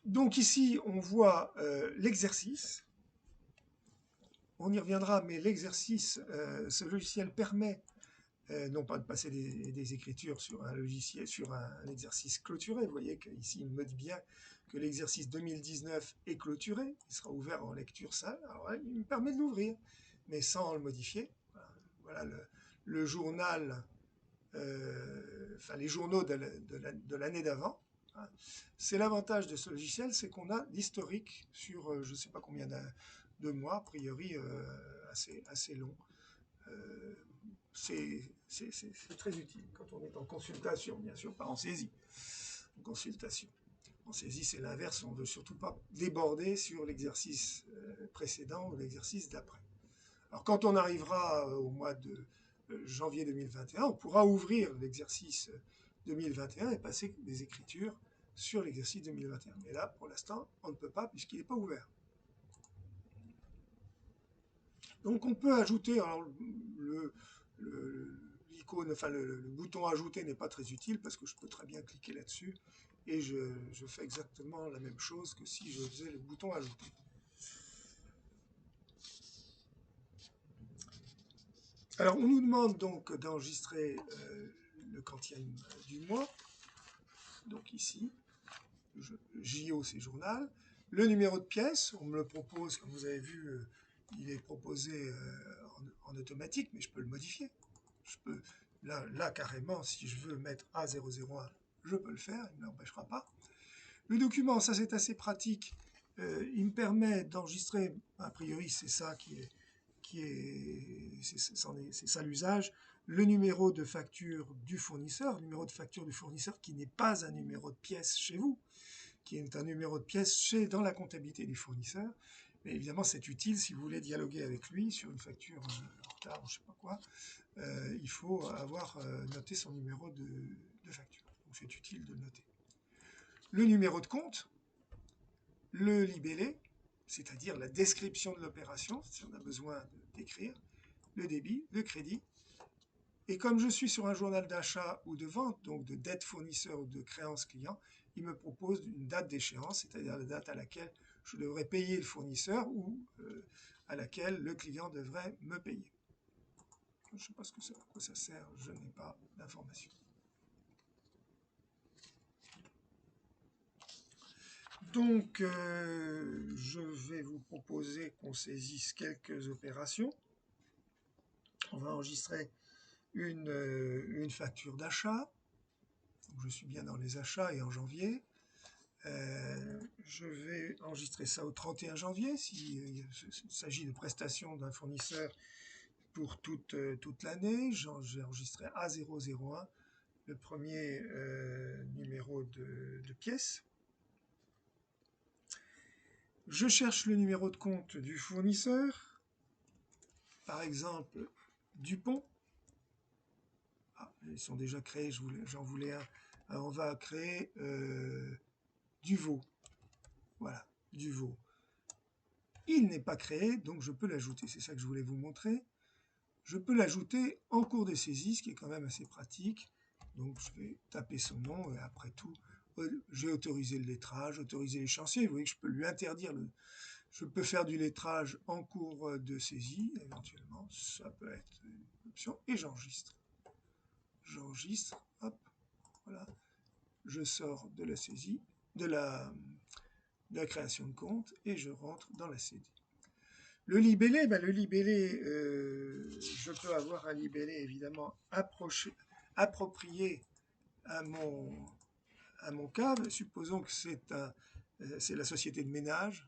Donc ici, on voit l'exercice. On y reviendra, mais l'exercice, ce logiciel permet non pas de passer des écritures sur un logiciel, sur un exercice clôturé. Vous voyez qu'ici, il me dit bien que l'exercice 2019 est clôturé, il sera ouvert en lecture seule. Alors là, il me permet de l'ouvrir, mais sans le modifier. Voilà le journal, enfin les journaux de l'année d'avant. C'est l'avantage de ce logiciel, c'est qu'on a l'historique sur je ne sais pas combien de mois, a priori assez long. C'est très utile quand on est en consultation, bien sûr, pas en saisie. En consultation. En saisie, c'est l'inverse, on ne veut surtout pas déborder sur l'exercice précédent ou l'exercice d'après. Alors quand on arrivera au mois de janvier 2021, on pourra ouvrir l'exercice 2021 et passer des écritures sur l'exercice 2021. Mais là, pour l'instant, on ne peut pas puisqu'il n'est pas ouvert. Donc on peut ajouter, alors l'icône, enfin le bouton ajouter n'est pas très utile parce que je peux très bien cliquer là-dessus et je fais exactement la même chose que si je faisais le bouton ajouter. Alors on nous demande donc d'enregistrer le quantième du mois, donc ici, JO c'est journal, le numéro de pièce, on me le propose, comme vous avez vu, il est proposé en automatique, mais je peux le modifier. Je peux, là carrément, si je veux mettre A001, je peux le faire, il ne m'empêchera pas. Le document, ça c'est assez pratique, il me permet d'enregistrer, a priori c'est ça c'est ça l'usage, le numéro de facture du fournisseur, le numéro de facture du fournisseur qui n'est pas un numéro de pièce chez vous, qui est un numéro de pièce dans la comptabilité du fournisseur. Mais évidemment, c'est utile si vous voulez dialoguer avec lui sur une facture en retard ou je ne sais pas quoi. Il faut avoir noté son numéro de facture. Donc c'est utile de le noter. Le numéro de compte, le libellé, c'est-à-dire la description de l'opération, si on a besoin d'écrire, le débit, le crédit. Et comme je suis sur un journal d'achat ou de vente, donc de dette fournisseur ou de créance client, il me propose une date d'échéance, c'est-à-dire la date à laquelle je devrais payer le fournisseur ou à laquelle le client devrait me payer. Je ne sais pas à quoi ça sert, je n'ai pas d'informations. Donc, je vais vous proposer qu'on saisisse quelques opérations. On va enregistrer une facture d'achat. Je suis bien dans les achats et en janvier. Je vais enregistrer ça au 31 janvier, s'il s'agit de prestations d'un fournisseur pour toute l'année. J'ai enregistré A001, le premier numéro de pièce. Je cherche le numéro de compte du fournisseur, par exemple Dupont. Ah, ils sont déjà créés, j'en voulais un. Alors on va créer Duvaux. Voilà, Duvaux. Il n'est pas créé, donc je peux l'ajouter. C'est ça que je voulais vous montrer. Je peux l'ajouter en cours de saisie, ce qui est quand même assez pratique. Donc je vais taper son nom et après tout, j'ai autorisé le lettrage, autorisé l'échéancier. Vous voyez que je peux lui interdire je peux faire du lettrage en cours de saisie, éventuellement, ça peut être une option, et j'enregistre. J'enregistre, hop, voilà. Je sors de la saisie, de la création de compte, et je rentre dans la saisie. Le libellé, je peux avoir un libellé évidemment approprié à mon cas. Supposons que c'est la société de ménage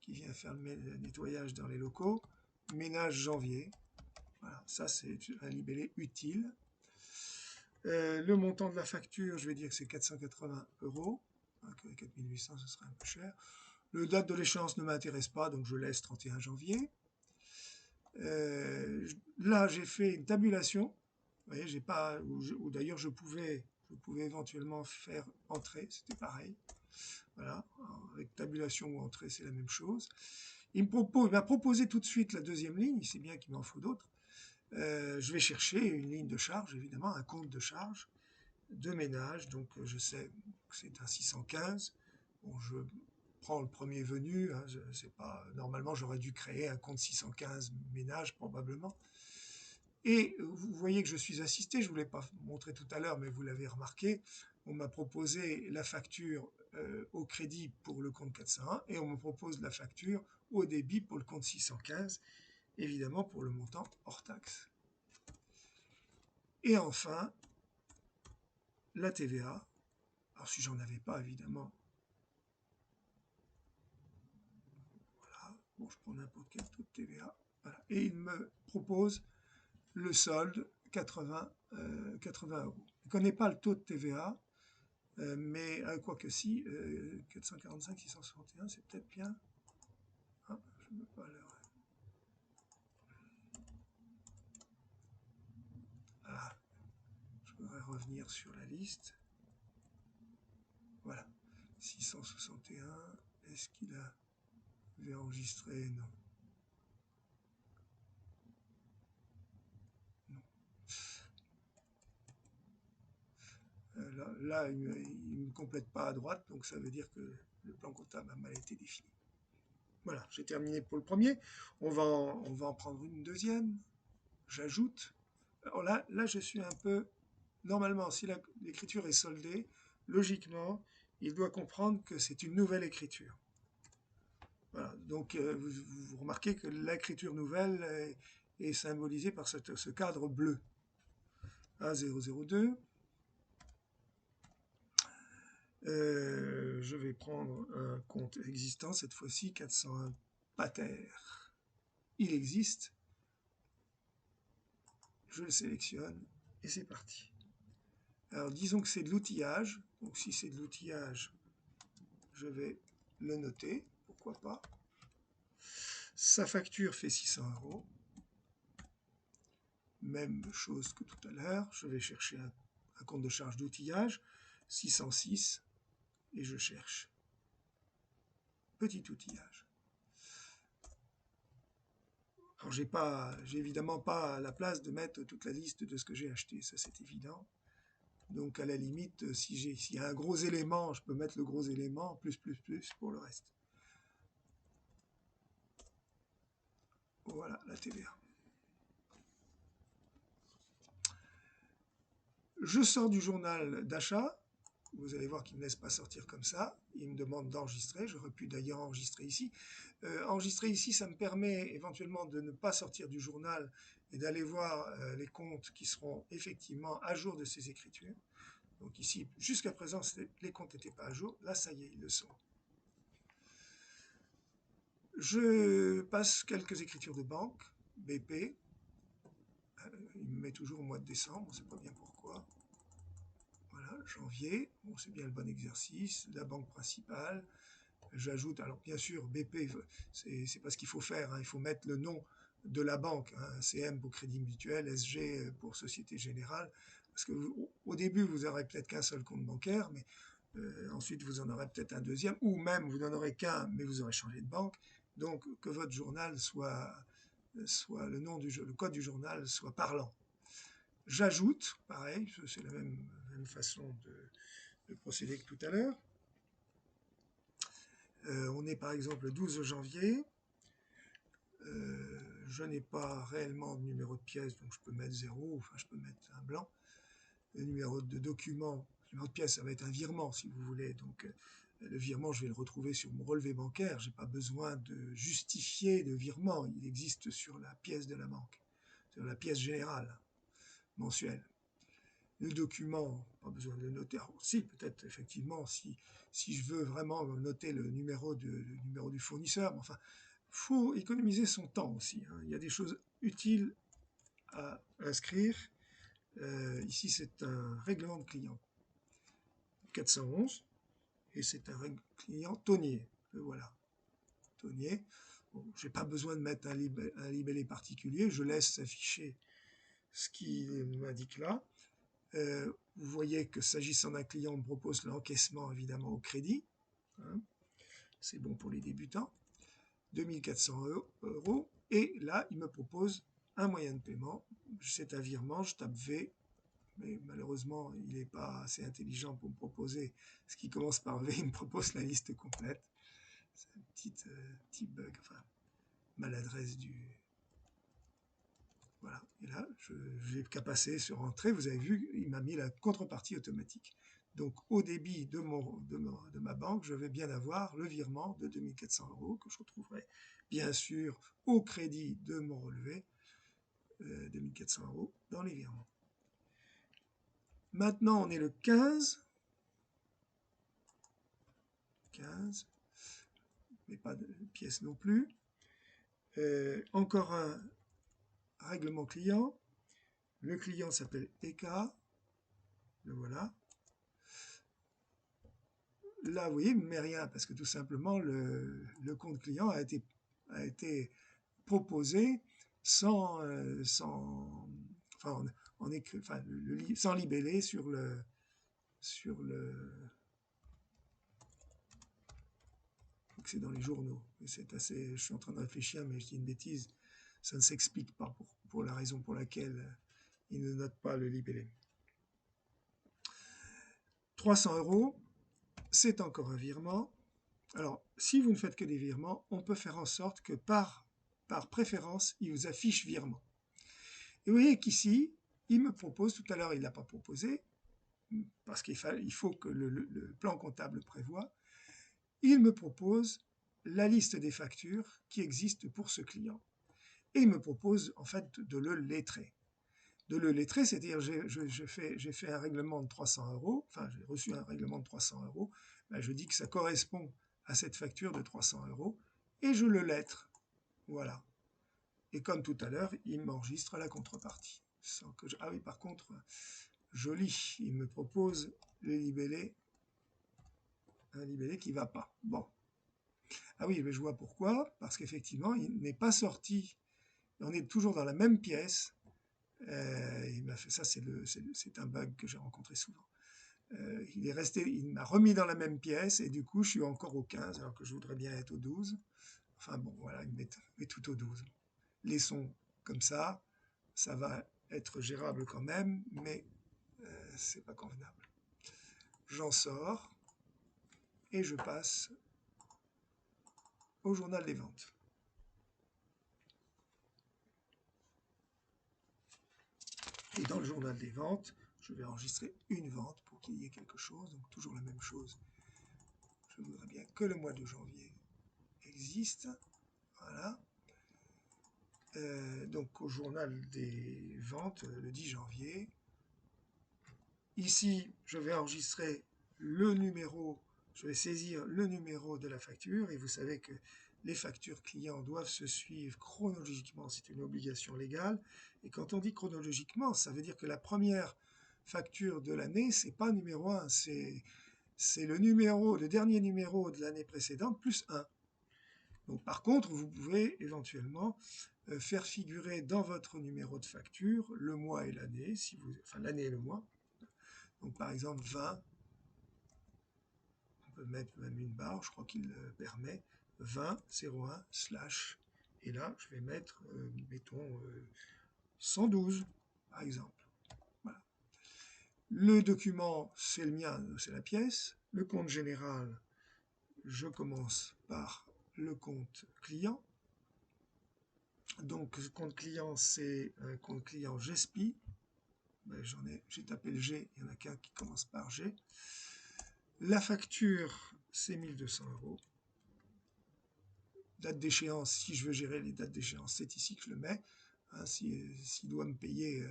qui vient faire le nettoyage dans les locaux. Ménage janvier. Voilà, ça c'est un libellé utile. Le montant de la facture, je vais dire que c'est 480 €. 4800, ce serait un peu cher. Le date de l'échéance ne m'intéresse pas, donc je laisse 31 janvier. Là, j'ai fait une tabulation. Vous voyez, j'ai pas, ou d'ailleurs, je pouvais éventuellement faire entrée, c'était pareil. Voilà, avec tabulation ou entrée, c'est la même chose. Il m'a proposé tout de suite la deuxième ligne, il sait bien qu'il m'en faut d'autres. Je vais chercher une ligne de charge, évidemment, un compte de charge de ménage. Donc, je sais que c'est un 615. Bon, je prends le premier venu. Hein, c'est pas, normalement, j'aurais dû créer un compte 615 ménage, probablement. Et vous voyez que je suis assisté, je ne vous l'ai pas montré tout à l'heure, mais vous l'avez remarqué, on m'a proposé la facture au crédit pour le compte 401 et on me propose la facture au débit pour le compte 615, évidemment pour le montant hors taxe. Et enfin, la TVA. Alors si j'en avais pas, évidemment, voilà, bon, je prends n'importe quel taux de TVA, voilà. Et il me propose le solde 80 €. Je ne connais pas le taux de TVA, mais quoique si, 445 661, c'est peut-être bien. Ah, je ne veux pas leur... Ah, je voudrais revenir sur la liste. Voilà. 661, est-ce qu'il avait enregistré? Non. Non. Là, il ne me complète pas à droite, donc ça veut dire que le plan comptable a mal été défini. Voilà, j'ai terminé pour le premier. On va en prendre une deuxième. J'ajoute. Alors là, je suis un peu... Normalement, si l'écriture est soldée, logiquement, il doit comprendre que c'est une nouvelle écriture. Voilà, donc vous remarquez que l'écriture nouvelle est symbolisée par ce cadre bleu. A002. Je vais prendre un compte existant, cette fois-ci 401 pater. Il existe. Je le sélectionne et c'est parti. Alors disons que c'est de l'outillage. Donc si c'est de l'outillage, je vais le noter. Pourquoi pas. Sa facture fait 600 €. Même chose que tout à l'heure. Je vais chercher un compte de charge d'outillage. 606. Et je cherche petit outillage. Alors j'ai évidemment pas la place de mettre toute la liste de ce que j'ai acheté, ça c'est évident. Donc à la limite, s'il y a un gros élément, je peux mettre le gros élément, plus pour le reste. Voilà la TVA. Je sors du journal d'achat. Vous allez voir qu'il ne me laisse pas sortir comme ça. Il me demande d'enregistrer. J'aurais pu d'ailleurs enregistrer ici. Enregistrer ici, ça me permet éventuellement de ne pas sortir du journal et d'aller voir les comptes qui seront effectivement à jour de ces écritures. Donc ici, jusqu'à présent, les comptes n'étaient pas à jour. Là, ça y est, ils le sont. Je passe quelques écritures de banque. BP. Il me met toujours au mois de décembre. On ne sait pas bien pourquoi. Voilà, janvier. Bon, c'est bien le bon exercice. La banque principale. J'ajoute, alors bien sûr, BP, c'est pas ce qu'il faut faire. Hein. Il faut mettre le nom de la banque. Hein. CM pour Crédit Mutuel, SG pour Société Générale. Parce que au début, vous n'aurez peut-être qu'un seul compte bancaire, mais ensuite, vous en aurez peut-être un deuxième, ou même vous n'en aurez qu'un, mais vous aurez changé de banque. Donc, que votre journal soit le code du journal soit parlant. J'ajoute, pareil, c'est la même façon de procéder que tout à l'heure. On est par exemple le 12 janvier. Je n'ai pas réellement de numéro de pièce, donc je peux mettre 0, enfin je peux mettre un blanc. Le numéro de document, le numéro de pièce, ça va être un virement si vous voulez. Donc le virement, je vais le retrouver sur mon relevé bancaire. Je n'ai pas besoin de justifier le virement. Il existe sur la pièce de la banque, sur la pièce générale mensuelle. Le document, pas besoin de le noter. Alors, si, peut-être effectivement, si je veux vraiment noter le numéro du fournisseur, mais enfin, il faut économiser son temps aussi. Hein. Il y a des choses utiles à inscrire. Ici, c'est un règlement de client 411 et c'est un client tonnier. Voilà, tonnier. Bon, je n'ai pas besoin de mettre un libellé particulier, je laisse s'afficher ce qui m'indique là. Vous voyez que s'agissant d'un client, on me propose l'encaissement évidemment au crédit. Hein. C'est bon pour les débutants. 2400 €. Et là, il me propose un moyen de paiement. C'est un virement, je tape V. Mais malheureusement, il n'est pas assez intelligent pour me proposer ce qui commence par V. Il me propose la liste complète. C'est un petit bug, enfin, maladresse du... Voilà. Et là, je n'ai qu'à passer sur Entrée. Vous avez vu, il m'a mis la contrepartie automatique. Donc, au débit de ma banque, je vais bien avoir le virement de 2400 € que je retrouverai bien sûr au crédit de mon relevé, 2400 € dans les virements. Maintenant, on est le 15, mais pas de pièce non plus. Encore un règlement client. Le client s'appelle EK. Le voilà. Là, vous voyez, il ne met rien parce que tout simplement, le compte client a été proposé sans libellé sur le c'est dans les journaux. C'est assez, je suis en train de réfléchir, mais je dis une bêtise. Ça ne s'explique pas pour la raison pour laquelle il ne note pas le libellé. 300 €, c'est encore un virement. Alors, si vous ne faites que des virements, on peut faire en sorte que par préférence, il vous affiche virement. Et vous voyez qu'ici, il me propose, tout à l'heure il ne l'a pas proposé, parce qu'il faut que le plan comptable prévoit, il me propose la liste des factures qui existent pour ce client. Et il me propose en fait de le lettrer. De le lettrer, c'est-à-dire j'ai fait un règlement de 300 €, enfin j'ai reçu un règlement de 300 €, ben je dis que ça correspond à cette facture de 300 € et je le lettre. Voilà. Et comme tout à l'heure, il m'enregistre la contrepartie. Sans que Ah oui, par contre, joli, il me propose le libellé, un libellé qui ne va pas. Bon. Ah oui, mais je vois pourquoi, parce qu'effectivement, il n'est pas sorti, on est toujours dans la même pièce. Il m'a fait ça, c'est un bug que j'ai rencontré souvent. Il m'a remis dans la même pièce et du coup, je suis encore au 15 alors que je voudrais bien être au 12. Enfin bon, voilà, il me met tout au 12. Laissons comme ça va être gérable quand même, mais c'est pas convenable. J'en sors et je passe au journal des ventes. Et dans le journal des ventes, je vais enregistrer une vente pour qu'il y ait quelque chose, donc toujours la même chose. Je voudrais bien que le mois de janvier existe. Voilà. Donc au journal des ventes, le 10 janvier. Ici, je vais enregistrer le numéro, je vais saisir le numéro de la facture, et vous savez que les factures clients doivent se suivre chronologiquement, c'est une obligation légale. Et quand on dit chronologiquement, ça veut dire que la première facture de l'année, c'est pas numéro 1, c'est le dernier numéro de l'année précédente plus 1. Donc, par contre, vous pouvez éventuellement faire figurer dans votre numéro de facture le mois et l'année, enfin l'année et le mois. Donc par exemple 20, on peut mettre même une barre, je crois qu'il le permet, 20 01 / et là je vais mettre, mettons 112 par exemple. Voilà. Le document, c'est le mien, c'est la pièce. Le compte général, je commence par le compte client. Donc, le compte client, c'est un compte client GESPI. Ben, j'ai tapé le G, il n'y en a qu'un qui commence par G. La facture, c'est 1200 €. Date d'échéance, si je veux gérer les dates d'échéance, c'est ici que je le mets. Hein, s'il doit me payer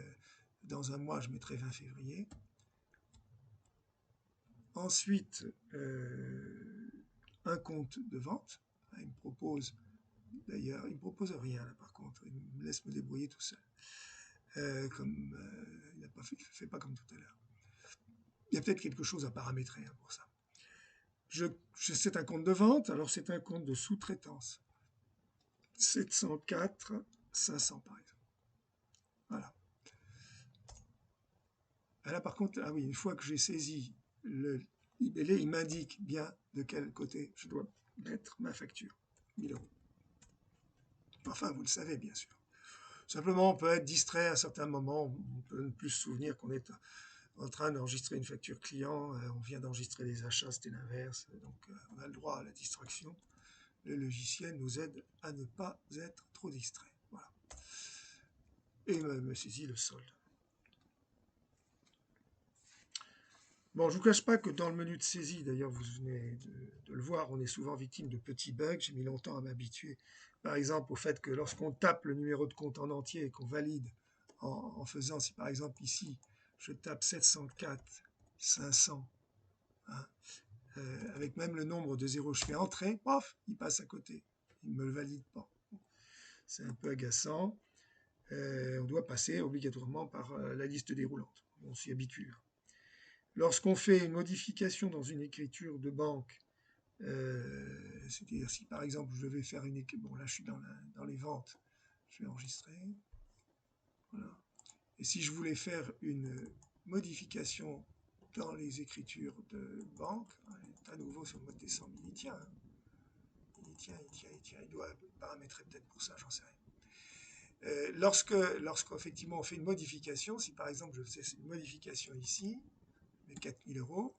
dans un mois, je mettrai 20 février. Ensuite, un compte de vente. Il me propose, d'ailleurs, il ne me propose rien là par contre, il me laisse me débrouiller tout seul. Il n'a pas fait pas comme tout à l'heure. Il y a peut-être quelque chose à paramétrer pour ça. C'est un compte de vente, alors c'est un compte de sous-traitance. 704 500 par exemple. Voilà. Là par contre, ah oui, une fois que j'ai saisi le libellé, il m'indique bien de quel côté je dois mettre ma facture. 1000 €. Enfin, vous le savez bien sûr. Simplement, on peut être distrait à certains moments, on peut ne plus se souvenir qu'on est en train d'enregistrer une facture client, on vient d'enregistrer les achats, c'était l'inverse, donc on a le droit à la distraction. Le logiciel nous aide à ne pas être trop distrait. Voilà. et me saisit le solde. Bon, je ne vous cache pas que dans le menu de saisie, d'ailleurs vous venez de le voir, on est souvent victime de petits bugs. J'ai mis longtemps à m'habituer, par exemple, au fait que lorsqu'on tape le numéro de compte en entier et qu'on valide en faisant, si par exemple ici, je tape 704 500, hein, avec même le nombre de zéros, je fais entrer, paf, il passe à côté, il ne me le valide pas. C'est un peu agaçant. On doit passer obligatoirement par la liste déroulante. On s'y habitue. Lorsqu'on fait une modification dans une écriture de banque, c'est-à-dire si par exemple je vais faire une écriture, bon là je suis dans les ventes, je vais enregistrer, voilà. Et si je voulais faire une modification dans les écritures de banque, à nouveau sur le mode descente, il tient, il doit paramétrer peut-être pour ça, j'en sais rien. Lorsqu'effectivement on fait une modification, si par exemple je fais une modification ici, les 4000 €,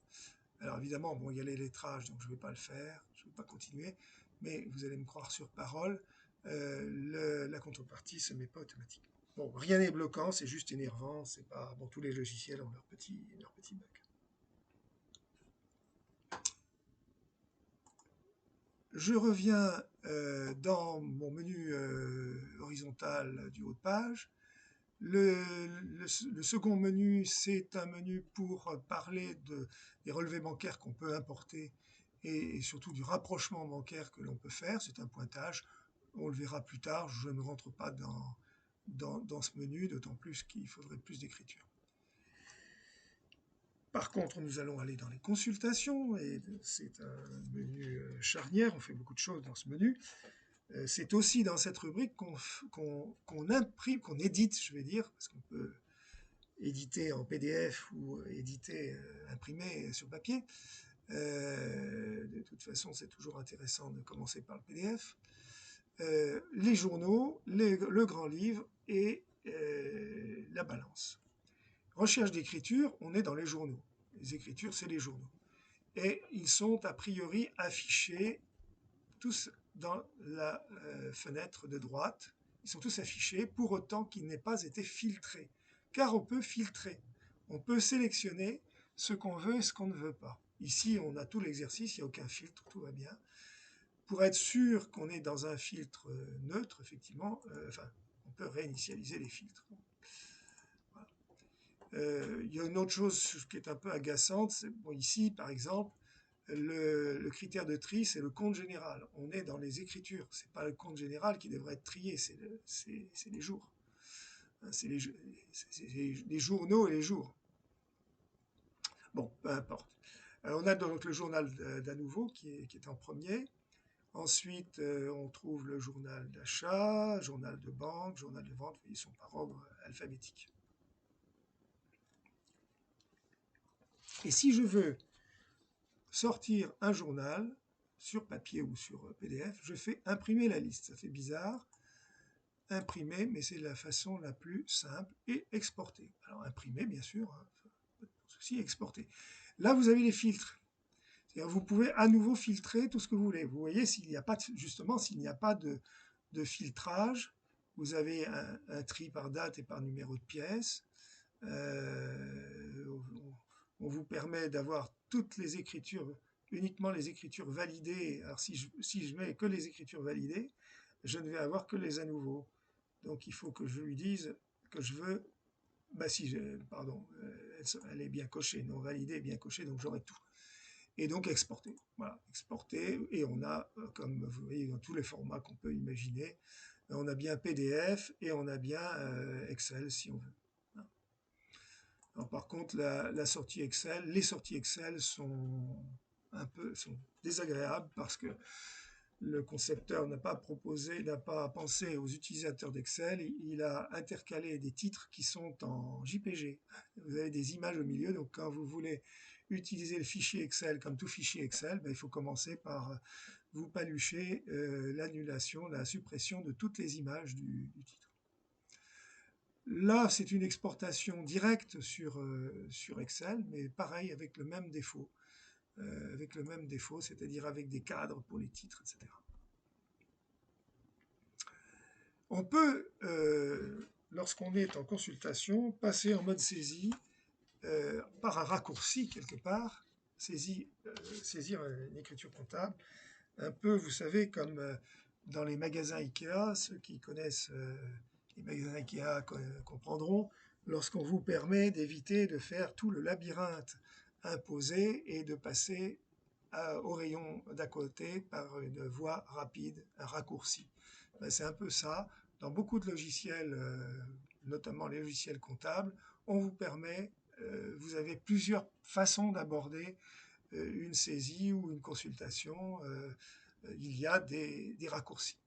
alors évidemment, bon, il y a les lettrages, donc je ne vais pas le faire, je ne vais pas continuer, mais vous allez me croire sur parole, la contrepartie ne se met pas automatiquement. Bon, rien n'est bloquant, c'est juste énervant, c'est pas. Bon, tous les logiciels ont leurs petits bugs. Je reviens dans mon menu horizontal du haut de page. Le second menu, c'est un menu pour parler des relevés bancaires qu'on peut importer et surtout du rapprochement bancaire que l'on peut faire. C'est un pointage. On le verra plus tard. Je ne rentre pas dans ce menu, d'autant plus qu'il faudrait plus d'écriture. Par contre, nous allons aller dans les consultations et c'est un menu charnière. On fait beaucoup de choses dans ce menu. C'est aussi dans cette rubrique qu'on imprime, qu'on édite, je vais dire, parce qu'on peut éditer en PDF ou éditer, imprimer sur papier. De toute façon, c'est toujours intéressant de commencer par le PDF. Les journaux, le grand livre et la balance. Recherche d'écriture, on est dans les journaux. Les écritures, c'est les journaux. Et ils sont a priori affichés tous dans la fenêtre de droite. Ils sont tous affichés pour autant qu'ils n'aient pas été filtrés. Car on peut filtrer. On peut sélectionner ce qu'on veut et ce qu'on ne veut pas. Ici, on a tout l'exercice, il n'y a aucun filtre, tout va bien. Pour être sûr qu'on est dans un filtre neutre, effectivement, on peut réinitialiser les filtres. Voilà. Il y a une autre chose qui est un peu agaçante. Bon, ici, par exemple, le critère de tri, c'est le compte général. On est dans les écritures. Ce n'est pas le compte général qui devrait être trié, c'est les jours. C'est les journaux et les jours. Bon, peu importe. On a donc le journal d'à nouveau qui est en premier. Ensuite, on trouve le journal d'achat, journal de banque, journal de vente. Ils sont par ordre alphabétique. Et si je veux sortir un journal sur papier ou sur PDF, je fais imprimer la liste. Ça fait bizarre. Imprimer, mais c'est la façon la plus simple, et exporter. Alors imprimer, bien sûr, hein, pas de souci, exporter. Là, vous avez les filtres. C'est-à-dire, vous pouvez à nouveau filtrer tout ce que vous voulez. Vous voyez, s'il n'y a pas de filtrage, vous avez un tri par date et par numéro de pièce. On vous permet d'avoir toutes les écritures, uniquement les écritures validées. Alors si je mets que les écritures validées, je ne vais avoir que les à nouveau. Donc il faut que je lui dise que je veux, elle est bien cochée, non validée, bien cochée, donc j'aurai tout. Et donc exporter. Voilà, exporter, et on a, comme vous voyez, dans tous les formats qu'on peut imaginer, on a bien PDF et on a bien Excel si on veut. Alors, par contre, la sortie Excel, les sorties Excel sont désagréables parce que le concepteur n'a pas pensé aux utilisateurs d'Excel. Il a intercalé des titres qui sont en JPG. Vous avez des images au milieu, donc quand vous voulez utiliser le fichier Excel comme tout fichier Excel, il faut commencer par vous palucher l'annulation, la suppression de toutes les images du titre. Là, c'est une exportation directe sur Excel, mais pareil, avec le même défaut. C'est-à-dire avec des cadres pour les titres, etc. On peut, lorsqu'on est en consultation, passer en mode saisie par un raccourci quelque part, saisir une écriture comptable, un peu, vous savez, comme dans les magasins Ikea, ceux qui connaissent les magasins Ikea comprendront, lorsqu'on vous permet d'éviter de faire tout le labyrinthe imposé et de passer au rayon d'à côté par une voie rapide, un raccourci. Ben, c'est un peu ça. Dans beaucoup de logiciels, notamment les logiciels comptables, on vous permet, vous avez plusieurs façons d'aborder une saisie ou une consultation. Il y a des raccourcis.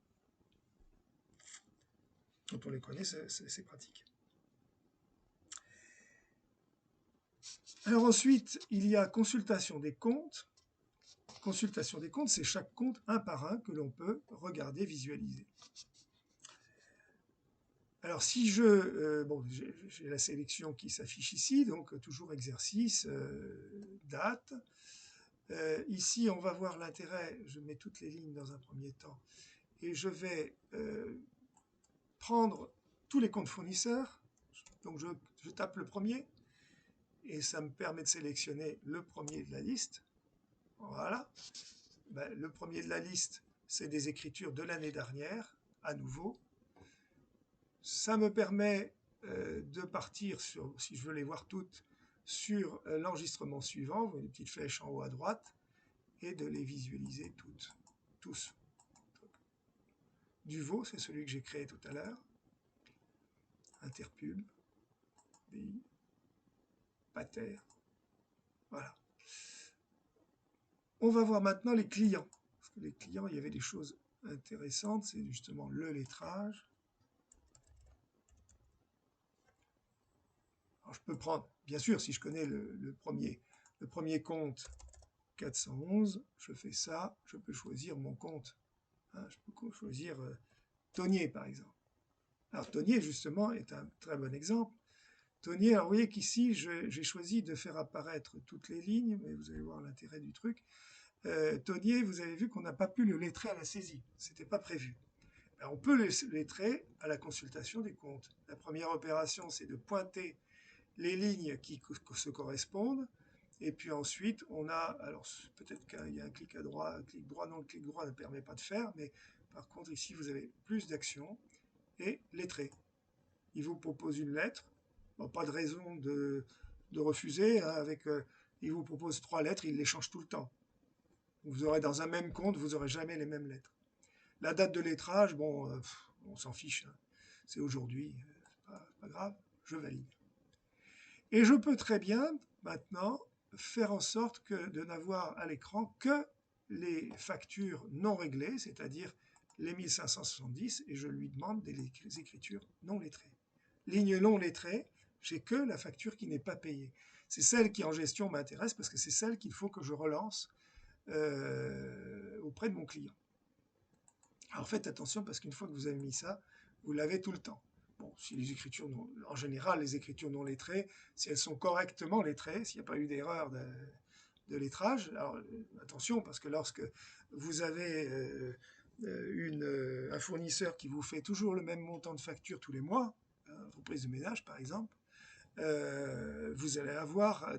Quand on les connaît, c'est pratique. Alors ensuite, il y a consultation des comptes. Consultation des comptes, c'est chaque compte un par un que l'on peut regarder, visualiser. Alors si bon, j'ai la sélection qui s'affiche ici, donc toujours exercice, date. Ici, on va voir l'intérêt, je mets toutes les lignes dans un premier temps, et je vais prendre tous les comptes fournisseurs. Donc je tape le premier, et ça me permet de sélectionner le premier de la liste. Voilà. Ben, le premier de la liste, c'est des écritures de l'année dernière, à nouveau. Ça me permet de partir, si je veux les voir toutes, sur l'enregistrement suivant, vous voyez une petite flèche en haut à droite, et de les visualiser toutes, tous. Duvo, c'est celui que j'ai créé tout à l'heure. Interpub, BI, Pater. Voilà. On va voir maintenant les clients. Parce que les clients, il y avait des choses intéressantes, c'est justement le lettrage. Alors je peux prendre, bien sûr, si je connais le premier compte 411, je fais ça, je peux choisir mon compte. Hein, je peux choisir Tonnier, par exemple. Alors Tonnier, justement, est un très bon exemple. Tonnier, alors vous voyez qu'ici, j'ai choisi de faire apparaître toutes les lignes, mais vous allez voir l'intérêt du truc. Tonnier, vous avez vu qu'on n'a pas pu le lettrer à la saisie. Ce n'était pas prévu. Alors, on peut le lettrer à la consultation des comptes. La première opération, c'est de pointer les lignes qui se correspondent. Et puis ensuite, on a, alors peut-être qu'il y a un clic à droite, un clic droit, non, le clic droit ne permet pas de faire, mais par contre, ici, vous avez plus d'actions et lettrer. Il vous propose une lettre, bon, pas de raison de refuser, hein, il vous propose 3 lettres, il les change tout le temps. Vous aurez dans un même compte, vous n'aurez jamais les mêmes lettres. La date de lettrage, bon, on s'en fiche, hein. C'est aujourd'hui, c'est pas grave, je valide. Et je peux très bien, maintenant, faire en sorte de n'avoir à l'écran que les factures non réglées, c'est-à-dire les 1570, et je lui demande des écritures non lettrées. Ligne non lettrée, j'ai que la facture qui n'est pas payée. C'est celle qui en gestion m'intéresse parce que c'est celle qu'il faut que je relance auprès de mon client. Alors faites attention parce qu'une fois que vous avez mis ça, vous l'avez tout le temps. Bon, si les écritures en général, les écritures non lettrées, si elles sont correctement lettrées, s'il n'y a pas eu d'erreur de lettrage, alors attention parce que lorsque vous avez un fournisseur qui vous fait toujours le même montant de facture tous les mois, entreprise de ménage par exemple, vous allez avoir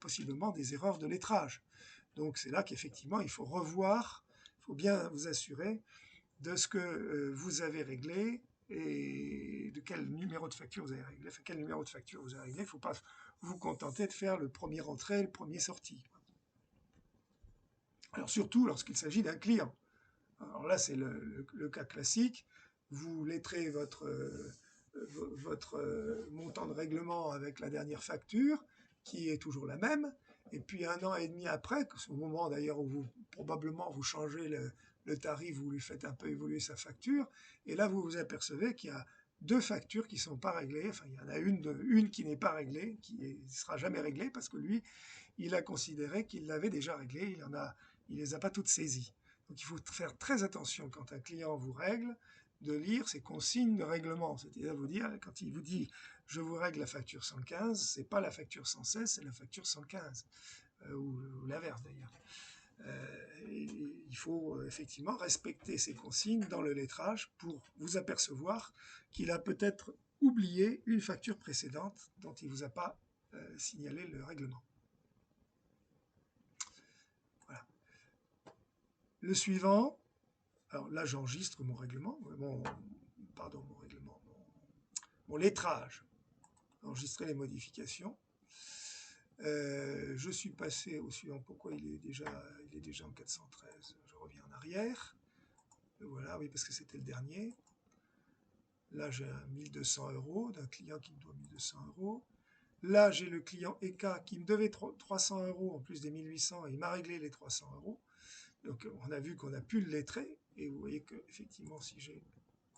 possiblement des erreurs de lettrage. Donc c'est là qu'effectivement il faut revoir, il faut bien vous assurer de ce que vous avez réglé et de quel numéro de facture vous avez réglé. Enfin, quel numéro de facture vous avez réglé. Il ne faut pas vous contenter de faire le premier entrée, le premier sorti. Alors surtout lorsqu'il s'agit d'un client. Alors là c'est le cas classique. Vous lettrez votre montant de règlement avec la dernière facture, qui est toujours la même, et puis 1 an et demi après, au moment d'ailleurs où probablement vous changez le tarif, vous lui faites un peu évoluer sa facture, et là vous vous apercevez qu'il y a 2 factures qui ne sont pas réglées, enfin il y en a une qui n'est pas réglée, qui ne sera jamais réglée, parce que lui, il a considéré qu'il l'avait déjà réglée, il les a pas toutes saisies. Donc il faut faire très attention quand un client vous règle, de lire ces consignes de règlement, c'est-à-dire vous dire, quand il vous dit « je vous règle la facture 115 », c'est pas la facture 116, c'est la facture 115, ou l'inverse d'ailleurs. Il faut effectivement respecter ces consignes dans le lettrage pour vous apercevoir qu'il a peut-être oublié une facture précédente dont il ne vous a pas signalé le règlement. Voilà. Le suivant, alors là j'enregistre mon règlement, mon lettrage. Enregistrer les modifications. Je suis passé au suivant. Pourquoi il est déjà en 413? Je reviens en arrière. Voilà, oui, parce que c'était le dernier. Là, j'ai un 1200 € d'un client qui me doit 1200 €. Là, j'ai le client EK qui me devait 300 € en plus des 1800 et il m'a réglé les 300 €. Donc, on a vu qu'on a pu le lettrer. Et vous voyez que, effectivement, si j'ai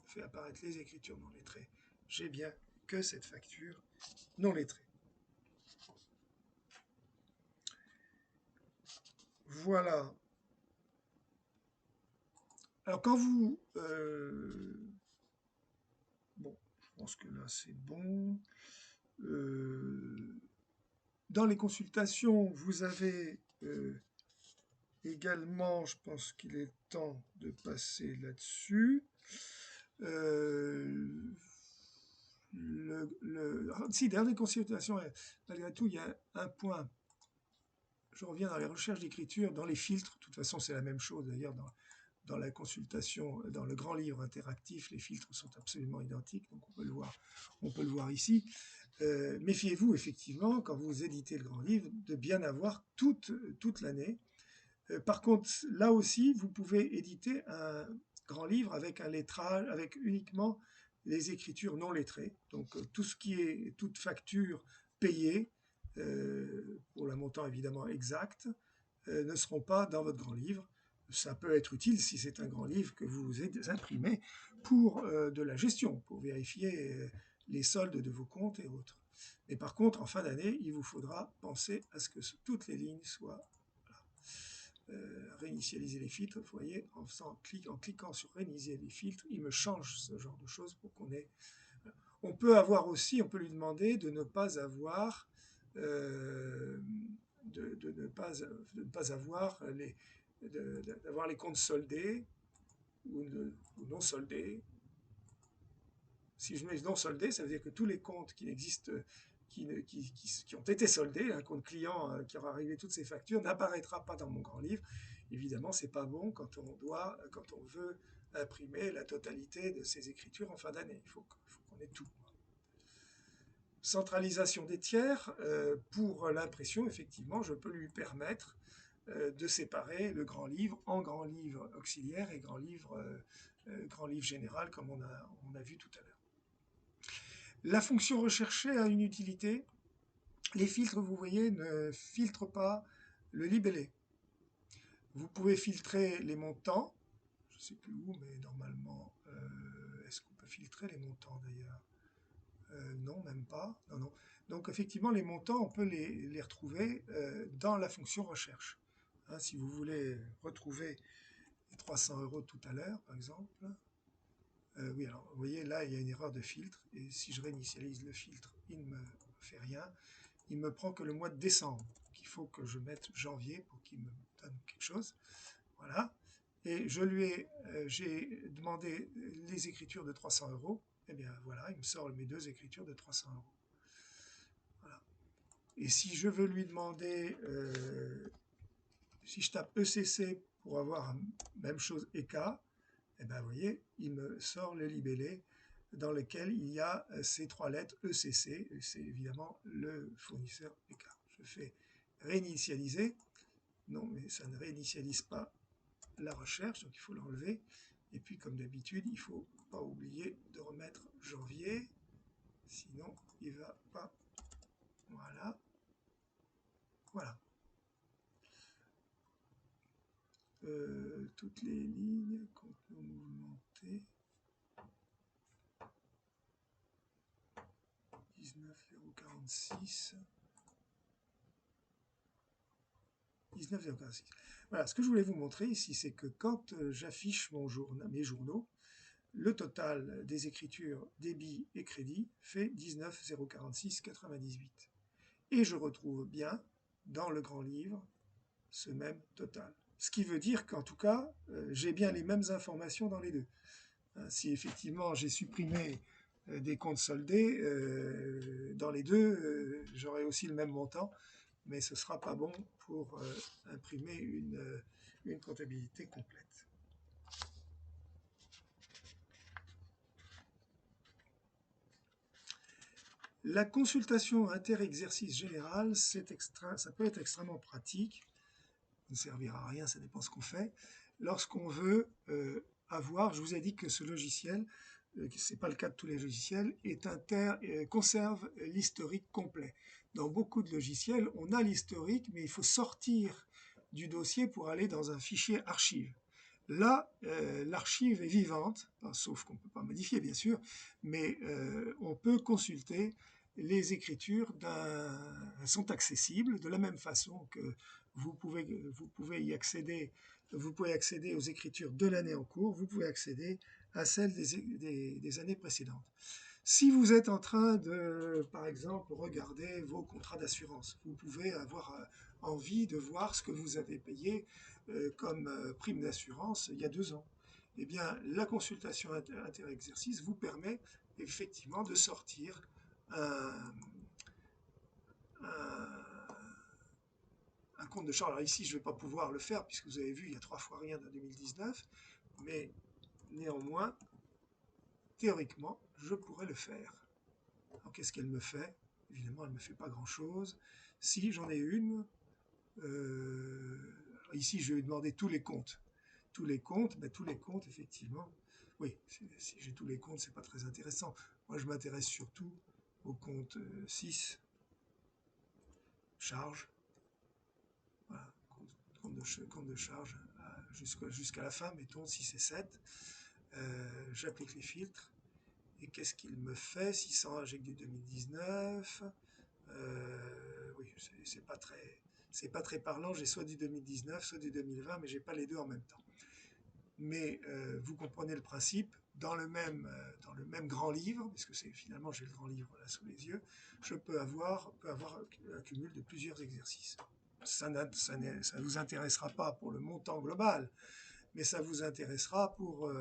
fait apparaître les écritures non lettrées, j'ai bien que cette facture non lettrée. Voilà. Alors quand vous... bon, je pense que là c'est bon. Dans les consultations, vous avez également, je pense qu'il est temps de passer là-dessus. Si, dans les consultations, malgré tout, il y a un point. Je reviens dans les recherches d'écriture, dans les filtres. De toute façon, c'est la même chose d'ailleurs dans la consultation, dans le grand livre interactif, les filtres sont absolument identiques, donc on peut le voir ici. Méfiez-vous effectivement, quand vous éditez le grand livre, de bien avoir toute l'année. Par contre, là aussi, vous pouvez éditer un grand livre avec un lettrage, avec uniquement les écritures non lettrées. Donc tout ce qui est toute facture payée, pour le montant évidemment exact, ne seront pas dans votre grand livre. Ça peut être utile si c'est un grand livre que vous imprimez pour de la gestion, pour vérifier les soldes de vos comptes et autres. Mais par contre, en fin d'année, il vous faudra penser à ce que toutes les lignes soient... réinitialiser les filtres, vous voyez, en cliquant sur réinitialiser les filtres, il me change ce genre de choses pour qu'on ait... On peut avoir aussi, on peut lui demander de ne pas avoir... de ne pas avoir d'avoir les comptes soldés ou non soldés. Si je mets non soldés, ça veut dire que tous les comptes qui existent, qui ont été soldés, un compte client qui aura réglé toutes ses factures, n'apparaîtra pas dans mon grand livre. Évidemment, c'est pas bon quand on veut imprimer la totalité de ces écritures en fin d'année. Il faut qu'on ait tout. Centralisation des tiers, pour l'impression, effectivement, je peux lui permettre de séparer le grand livre en grand livre auxiliaire et grand livre général, comme on a vu tout à l'heure. La fonction recherchée a une utilité. Les filtres, vous voyez, ne filtrent pas le libellé. Vous pouvez filtrer les montants. Je ne sais plus où, mais normalement, est-ce qu'on peut filtrer les montants d'ailleurs? Non, même pas. Non. Donc effectivement, les montants, on peut les retrouver dans la fonction recherche. Hein, si vous voulez retrouver les 300 € tout à l'heure, par exemple. Oui, alors vous voyez, là, il y a une erreur de filtre. Et si je réinitialise le filtre, il ne me fait rien. Il me prend que le mois de décembre. Donc il faut que je mette janvier pour qu'il me donne quelque chose. Voilà. Et j'ai demandé les écritures de 300 €. Eh bien voilà, il me sort mes deux écritures de 300 €. Voilà. Et si je veux lui demander, si je tape ECC pour avoir même chose EK, eh bien vous voyez, il me sort le libellé dans lequel il y a ces trois lettres ECC, c'est évidemment le fournisseur EK. Je fais réinitialiser. Non, mais ça ne réinitialise pas la recherche, donc il faut l'enlever. Et puis, comme d'habitude, il ne faut pas oublier de remettre janvier, sinon il ne va pas. Voilà. Voilà. Toutes les lignes, contenus mouvementés. 19,046. 19,046. Voilà, ce que je voulais vous montrer ici, c'est que quand j'affiche mes journaux, le total des écritures, débit et crédit fait 19,046,98. Et je retrouve bien dans le grand livre ce même total. Ce qui veut dire qu'en tout cas, j'ai bien les mêmes informations dans les deux. Si effectivement j'ai supprimé des comptes soldés, dans les deux, j'aurai aussi le même montant, mais ce ne sera pas bon pour imprimer une comptabilité complète. La consultation inter-exercice général, ça peut être extrêmement pratique. Ça ne servira à rien, ça dépend ce qu'on fait. Lorsqu'on veut avoir, je vous ai dit que ce logiciel, ce n'est pas le cas de tous les logiciels, conserve l'historique complet. Dans beaucoup de logiciels, on a l'historique, mais il faut sortir du dossier pour aller dans un fichier archive. Là, l'archive est vivante, sauf qu'on ne peut pas modifier bien sûr, mais on peut consulter les écritures sont accessibles de la même façon que vous pouvez y accéder, vous pouvez accéder aux écritures de l'année en cours, vous pouvez accéder à celles des années précédentes. Si vous êtes en train de, par exemple, regarder vos contrats d'assurance, vous pouvez avoir envie de voir ce que vous avez payé comme prime d'assurance il y a 2 ans. Eh bien, la consultation inter-exercice vous permet effectivement de sortir un compte de charge. Alors ici, je ne vais pas pouvoir le faire puisque vous avez vu, il y a 3 fois rien dans 2019, mais néanmoins, théoriquement, je pourrais le faire. Alors qu'est-ce qu'elle me fait? Évidemment, elle ne me fait pas grand-chose. Si j'en ai une, ici, je vais lui demander tous les comptes. Tous les comptes, effectivement. Oui, si j'ai tous les comptes, c'est pas très intéressant. Moi, je m'intéresse surtout au compte 6, charge. Voilà, compte de charge jusqu'à la fin, mettons 6 et 7. J'applique les filtres. Et qu'est-ce qu'il me fait? 600 avec du 2019. Oui, c'est pas très parlant. J'ai soit du 2019, soit du 2020, mais j'ai pas les deux en même temps. Mais vous comprenez le principe. Dans le même grand livre, puisque finalement j'ai le grand livre là sous les yeux, je peux avoir un cumul de plusieurs exercices. Ça ne vous intéressera pas pour le montant global, mais ça vous intéressera pour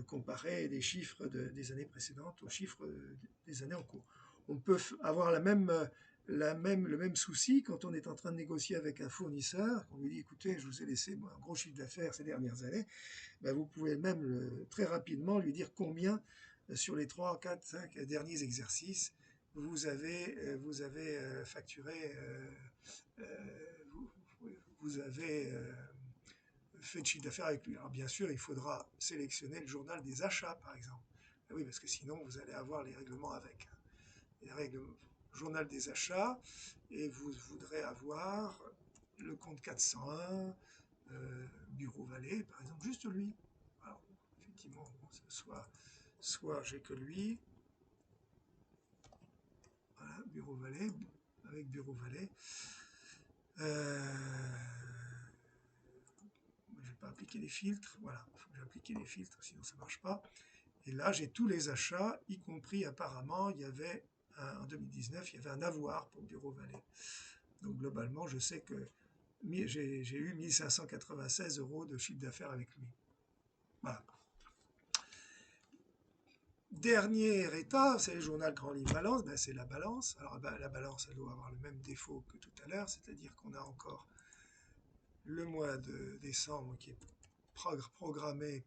comparer des chiffres des années précédentes aux chiffres des années en cours. On peut avoir le même souci quand on est en train de négocier avec un fournisseur, qu'on lui dit écoutez, je vous ai laissé un gros chiffre d'affaires ces dernières années, ben vous pouvez même très rapidement lui dire combien sur les 3, 4, 5 derniers exercices vous avez facturé, vous avez fait de chiffre d'affaires avec lui. Alors bien sûr, il faudra sélectionner le journal des achats, par exemple. Ben oui, parce que sinon, vous allez avoir les règlements avec. Les règlements, journal des achats, et vous voudrez avoir le compte 401, Bureau Vallée, par exemple, juste lui. Alors, effectivement, soit j'ai que lui, voilà, Bureau Vallée, avec Bureau Vallée. Je ne vais pas appliquer les filtres, voilà, il faut que j'applique les filtres, sinon ça ne marche pas. Et là, j'ai tous les achats, y compris apparemment, il y avait en 2019, il y avait un avoir pour Bureau Vallée. Donc globalement, je sais que j'ai eu 1596 € de chiffre d'affaires avec lui. Voilà. Dernier état, c'est le journal Grand Livre Balance, ben, c'est la balance. Alors ben, la balance, elle doit avoir le même défaut que tout à l'heure, c'est-à-dire qu'on a encore le mois de décembre qui est programmé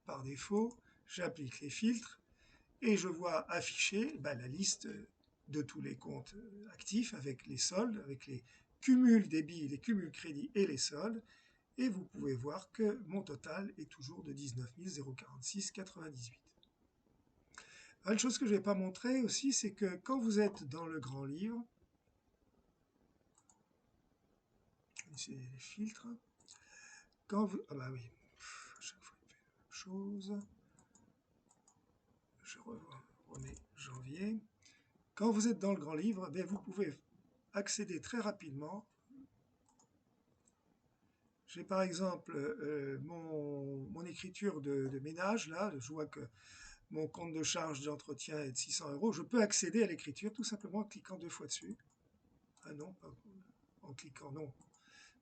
par défaut. J'applique les filtres et je vois afficher ben, la liste de tous les comptes actifs avec les soldes, avec les cumuls débits, les cumuls crédits et les soldes. Et vous pouvez voir que mon total est toujours de 19 046,98. Une chose que je n'ai pas montré aussi, c'est que quand vous êtes dans le grand livre, c'est les filtres, quand vous... Ah bah oui, à chaque fois il fait la même chose. Je remets janvier. Quand vous êtes dans le grand livre, bien vous pouvez accéder très rapidement. J'ai par exemple mon écriture de ménage, là, je vois que mon compte de charge d'entretien est de 600 €. Je peux accéder à l'écriture tout simplement en cliquant 2 fois dessus. Ah non, pas en cliquant, non.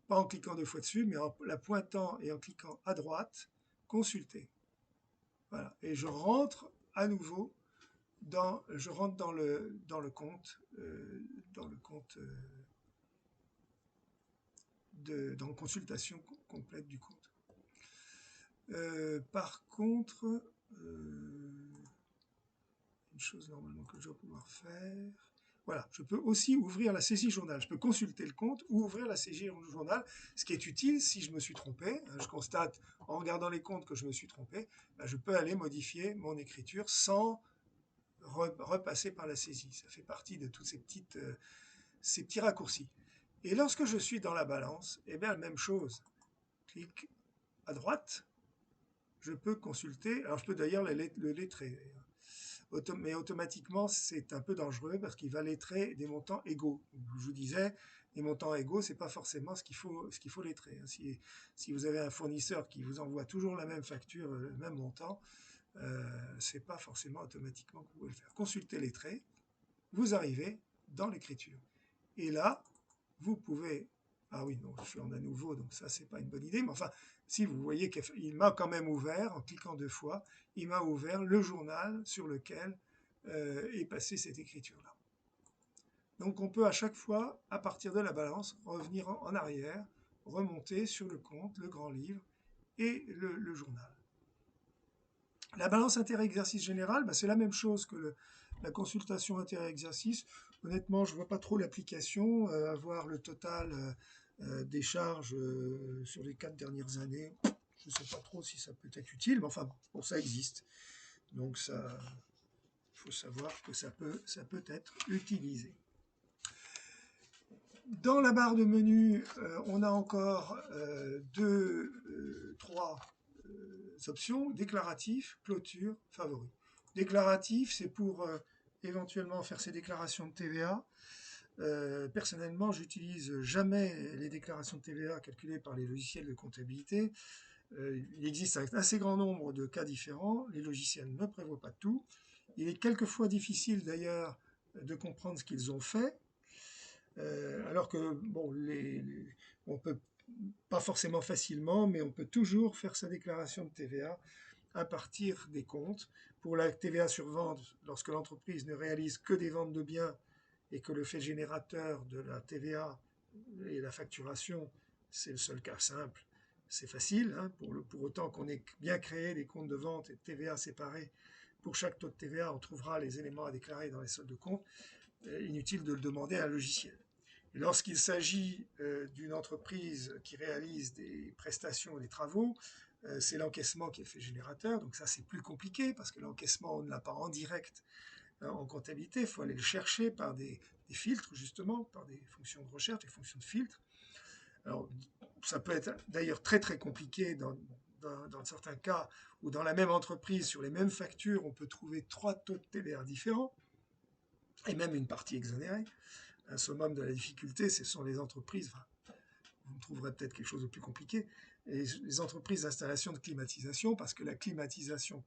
pas en cliquant 2 fois dessus, mais en la pointant et en cliquant à droite, consulter. Voilà. Et je rentre à nouveau je rentre dans le compte, dans consultation complète du compte. Par contre, une chose normalement que je dois pouvoir faire. Voilà, je peux aussi ouvrir la saisie journal. Je peux consulter le compte ou ouvrir la saisie journal, ce qui est utile si je me suis trompé. Je constate en regardant les comptes que je me suis trompé, je peux aller modifier mon écriture sans repasser par la saisie. Ça fait partie de tous ces petits raccourcis. Et lorsque je suis dans la balance, eh bien, même chose. Clic à droite, je peux consulter. Alors, je peux d'ailleurs le lettrer. Mais automatiquement, c'est un peu dangereux parce qu'il va lettrer des montants égaux. Je vous disais, les montants égaux, c'est pas forcément ce qu'il faut lettrer. Si vous avez un fournisseur qui vous envoie toujours la même facture, le même montant, c'est pas forcément automatiquement que vous pouvez le faire. Consultez les traits, vous arrivez dans l'écriture. Et là, vous pouvez... Ah oui, non, je suis en à nouveau, donc ça, c'est pas une bonne idée. Mais enfin, si vous voyez qu'il m'a quand même ouvert, en cliquant 2 fois, il m'a ouvert le journal sur lequel est passée cette écriture-là. Donc on peut à chaque fois, à partir de la balance, revenir en arrière, remonter sur le compte, le grand livre et le journal. La balance inter-exercice général, c'est la même chose que la consultation inter-exercice. Honnêtement, je ne vois pas trop l'application. Avoir le total des charges sur les 4 dernières années, je ne sais pas trop si ça peut être utile, mais enfin, pour ça existe. Donc, il faut savoir que ça peut être utilisé. Dans la barre de menu, on a encore 3 options, déclaratif, clôture, favori. Déclaratif, c'est pour éventuellement faire ses déclarations de TVA. Personnellement, j'utilise jamais les déclarations de TVA calculées par les logiciels de comptabilité. Il existe un assez grand nombre de cas différents. Les logiciels ne prévoient pas tout. Il est quelquefois difficile d'ailleurs de comprendre ce qu'ils ont fait. Alors que, bon, on peut pas forcément facilement, mais on peut toujours faire sa déclaration de TVA à partir des comptes. Pour la TVA sur vente, lorsque l'entreprise ne réalise que des ventes de biens et que le fait générateur de la TVA et la facturation, c'est le seul cas simple, c'est facile, hein, pour autant qu'on ait bien créé des comptes de vente et de TVA séparés. Pour chaque taux de TVA, on trouvera les éléments à déclarer dans les soldes de compte. Inutile de le demander à un logiciel. Lorsqu'il s'agit d'une entreprise qui réalise des prestations ou des travaux, c'est l'encaissement qui est fait générateur, donc ça c'est plus compliqué parce que l'encaissement on ne l'a pas en direct en comptabilité, il faut aller le chercher par des filtres justement, par des fonctions de recherche, des fonctions de filtre. Alors ça peut être d'ailleurs très très compliqué dans certains cas où dans la même entreprise, sur les mêmes factures, on peut trouver 3 taux de TVA différents et même une partie exonérée. Un summum de la difficulté, ce sont les entreprises, vous trouverez peut-être quelque chose de plus compliqué, les entreprises d'installation de climatisation, parce que la climatisation,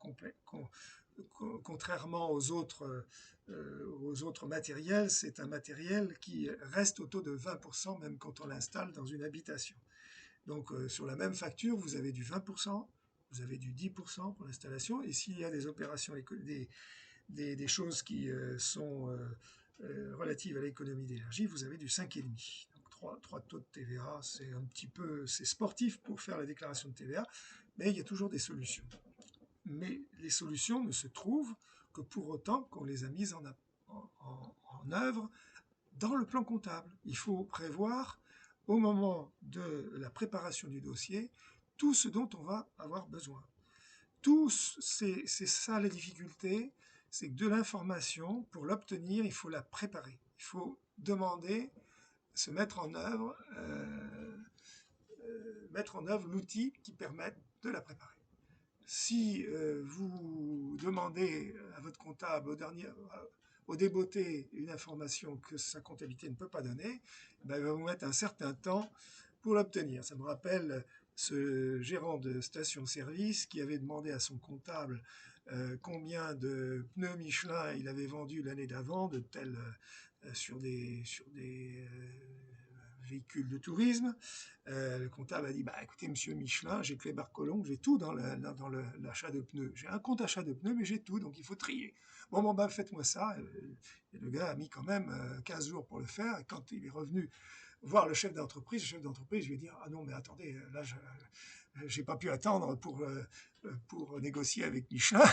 contrairement aux autres matériels, c'est un matériel qui reste au taux de 20%, même quand on l'installe dans une habitation. Donc sur la même facture, vous avez du 20%, vous avez du 10% pour l'installation, et s'il y a des opérations, des choses qui sont relatives à l'économie d'énergie, vous avez du 5,5. Donc 3 taux de TVA, c'est un petit peu, c'est sportif pour faire la déclaration de TVA, mais il y a toujours des solutions. Mais les solutions ne se trouvent que pour autant qu'on les a mises en œuvre dans le plan comptable. Il faut prévoir au moment de la préparation du dossier tout ce dont on va avoir besoin. C'est ça la difficulté, c'est que de l'information, pour l'obtenir, il faut la préparer. Il faut demander, se mettre en œuvre l'outil qui permette de la préparer. Si vous demandez à votre comptable au débotté une information que sa comptabilité ne peut pas donner, il va vous mettre un certain temps pour l'obtenir. Ça me rappelle ce gérant de station-service qui avait demandé à son comptable combien de pneus Michelin il avait vendu l'année d'avant, sur des véhicule de tourisme. Le comptable a dit, bah, écoutez, monsieur Michelin, j'ai Kléber Colomb, j'ai tout dans l'achat de pneus. J'ai un compte achat de pneus, mais j'ai tout, donc il faut trier. Bon, bah, faites-moi ça. Et le gars a mis quand même 15 jours pour le faire. Et quand il est revenu voir le chef d'entreprise lui a dit, ah non, mais attendez, là, j'ai pas pu attendre pour négocier avec Michelin.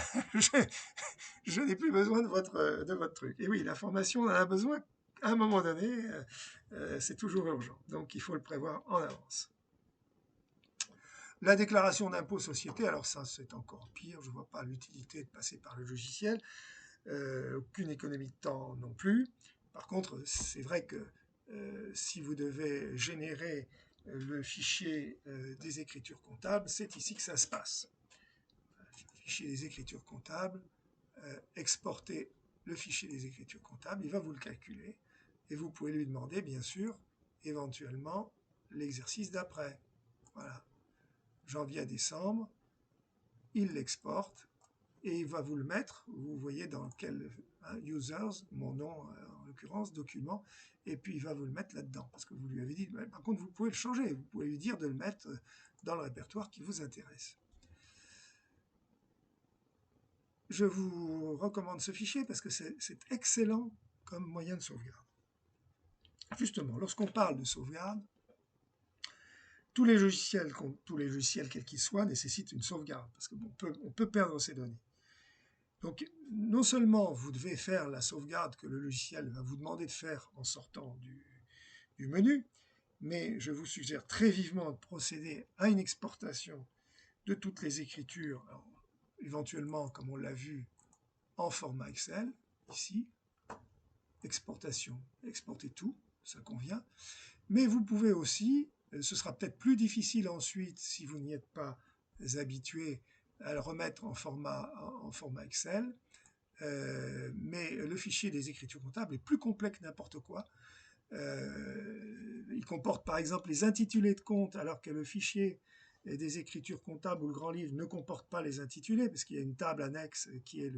je n'ai plus besoin de votre truc. Et oui, l'information, on en a besoin à un moment donné, c'est toujours urgent. Donc, il faut le prévoir en avance. La déclaration d'impôt société, alors ça, c'est encore pire. Je ne vois pas l'utilité de passer par le logiciel. Aucune économie de temps non plus. Par contre, c'est vrai que si vous devez générer le fichier des écritures comptables, c'est ici que ça se passe. Le fichier des écritures comptables, exporter le fichier des écritures comptables, il va vous le calculer, et vous pouvez lui demander, bien sûr, éventuellement, l'exercice d'après. Voilà. Janvier à décembre, il l'exporte, et il va vous le mettre, vous voyez dans quel users, mon nom en l'occurrence, document, et puis il va vous le mettre là-dedans, parce que vous lui avez dit, par contre vous pouvez le changer, vous pouvez lui dire de le mettre dans le répertoire qui vous intéresse. Je vous recommande ce fichier parce que c'est excellent comme moyen de sauvegarde. Justement, lorsqu'on parle de sauvegarde, tous les logiciels quels qu'ils soient, nécessitent une sauvegarde, parce qu'on peut perdre ces données. Donc, non seulement vous devez faire la sauvegarde que le logiciel va vous demander de faire en sortant du menu, mais je vous suggère très vivement de procéder à une exportation de toutes les écritures, alors, éventuellement, comme on l'a vu, en format Excel, ici, exportation, exporter tout, ça convient, mais vous pouvez aussi, ce sera peut-être plus difficile ensuite si vous n'y êtes pas habitué à le remettre en format Excel, mais le fichier des écritures comptables est plus complet que n'importe quoi. Il comporte par exemple les intitulés de compte, alors que le fichier des écritures comptables ou le grand livre ne comporte pas les intitulés, parce qu'il y a une table annexe qui est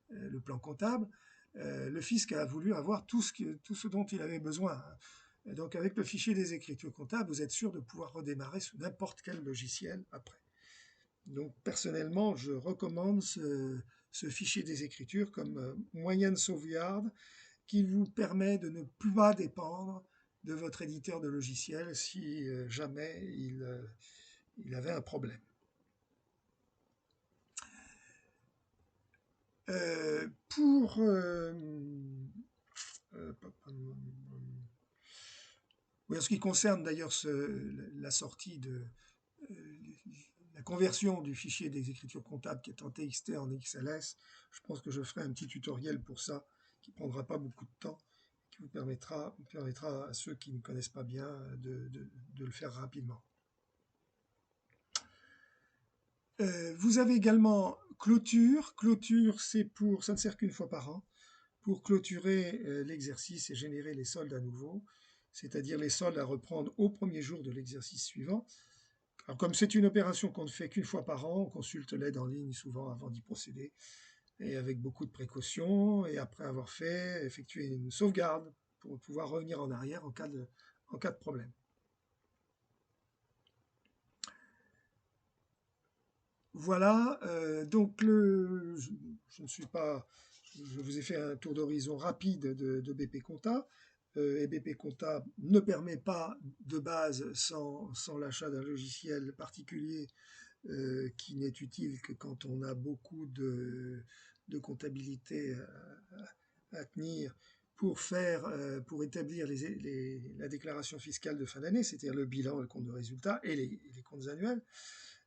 le plan comptable. Le fisc a voulu avoir tout ce dont il avait besoin. Et donc avec le fichier des écritures comptables, vous êtes sûr de pouvoir redémarrer sous n'importe quel logiciel après. Donc personnellement, je recommande ce fichier des écritures comme moyen de sauvegarde qui vous permet de ne plus pas dépendre de votre éditeur de logiciel si jamais il avait un problème. Oui, en ce qui concerne d'ailleurs la sortie de la conversion du fichier des écritures comptables qui est en TXT en XLS, je pense que je ferai un petit tutoriel pour ça qui ne prendra pas beaucoup de temps, qui vous permettra à ceux qui ne connaissent pas bien de le faire rapidement. Vous avez également clôture. Clôture, ça ne sert qu'une fois par an, pour clôturer l'exercice et générer les soldes à nouveau, c'est-à-dire les soldes à reprendre au premier jour de l'exercice suivant. Alors, comme c'est une opération qu'on ne fait qu'une fois par an, on consulte l'aide en ligne souvent avant d'y procéder, et avec beaucoup de précautions, et après avoir fait, effectuer une sauvegarde pour pouvoir revenir en arrière en cas de problème. Voilà, donc je vous ai fait un tour d'horizon rapide de BP Compta, et BP Compta ne permet pas de base sans l'achat d'un logiciel particulier qui n'est utile que quand on a beaucoup de comptabilité à tenir pour établir la déclaration fiscale de fin d'année, c'est-à-dire le bilan, le compte de résultat et les comptes annuels.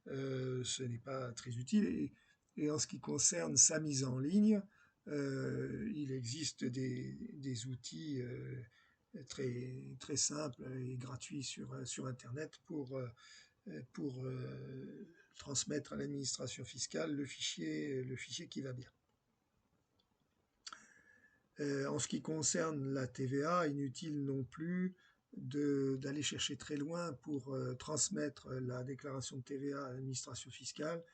Ce n'est pas très utile. Et en ce qui concerne sa mise en ligne, il existe des outils très simples et gratuits sur Internet pour transmettre à l'administration fiscale le fichier qui va bien. En ce qui concerne la TVA, inutile non plus d'aller chercher très loin pour transmettre la déclaration de TVA à l'administration fiscale.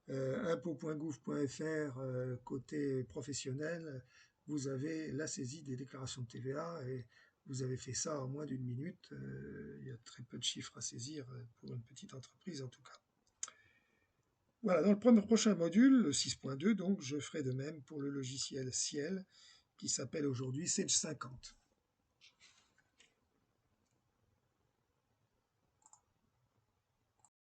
Impôt.gouv.fr, côté professionnel, vous avez la saisie des déclarations de TVA et vous avez fait ça en moins d'une minute. Il y a très peu de chiffres à saisir pour une petite entreprise en tout cas. Voilà, dans le prochain module, le 6.2, donc, je ferai de même pour le logiciel Ciel qui s'appelle aujourd'hui Sage 50.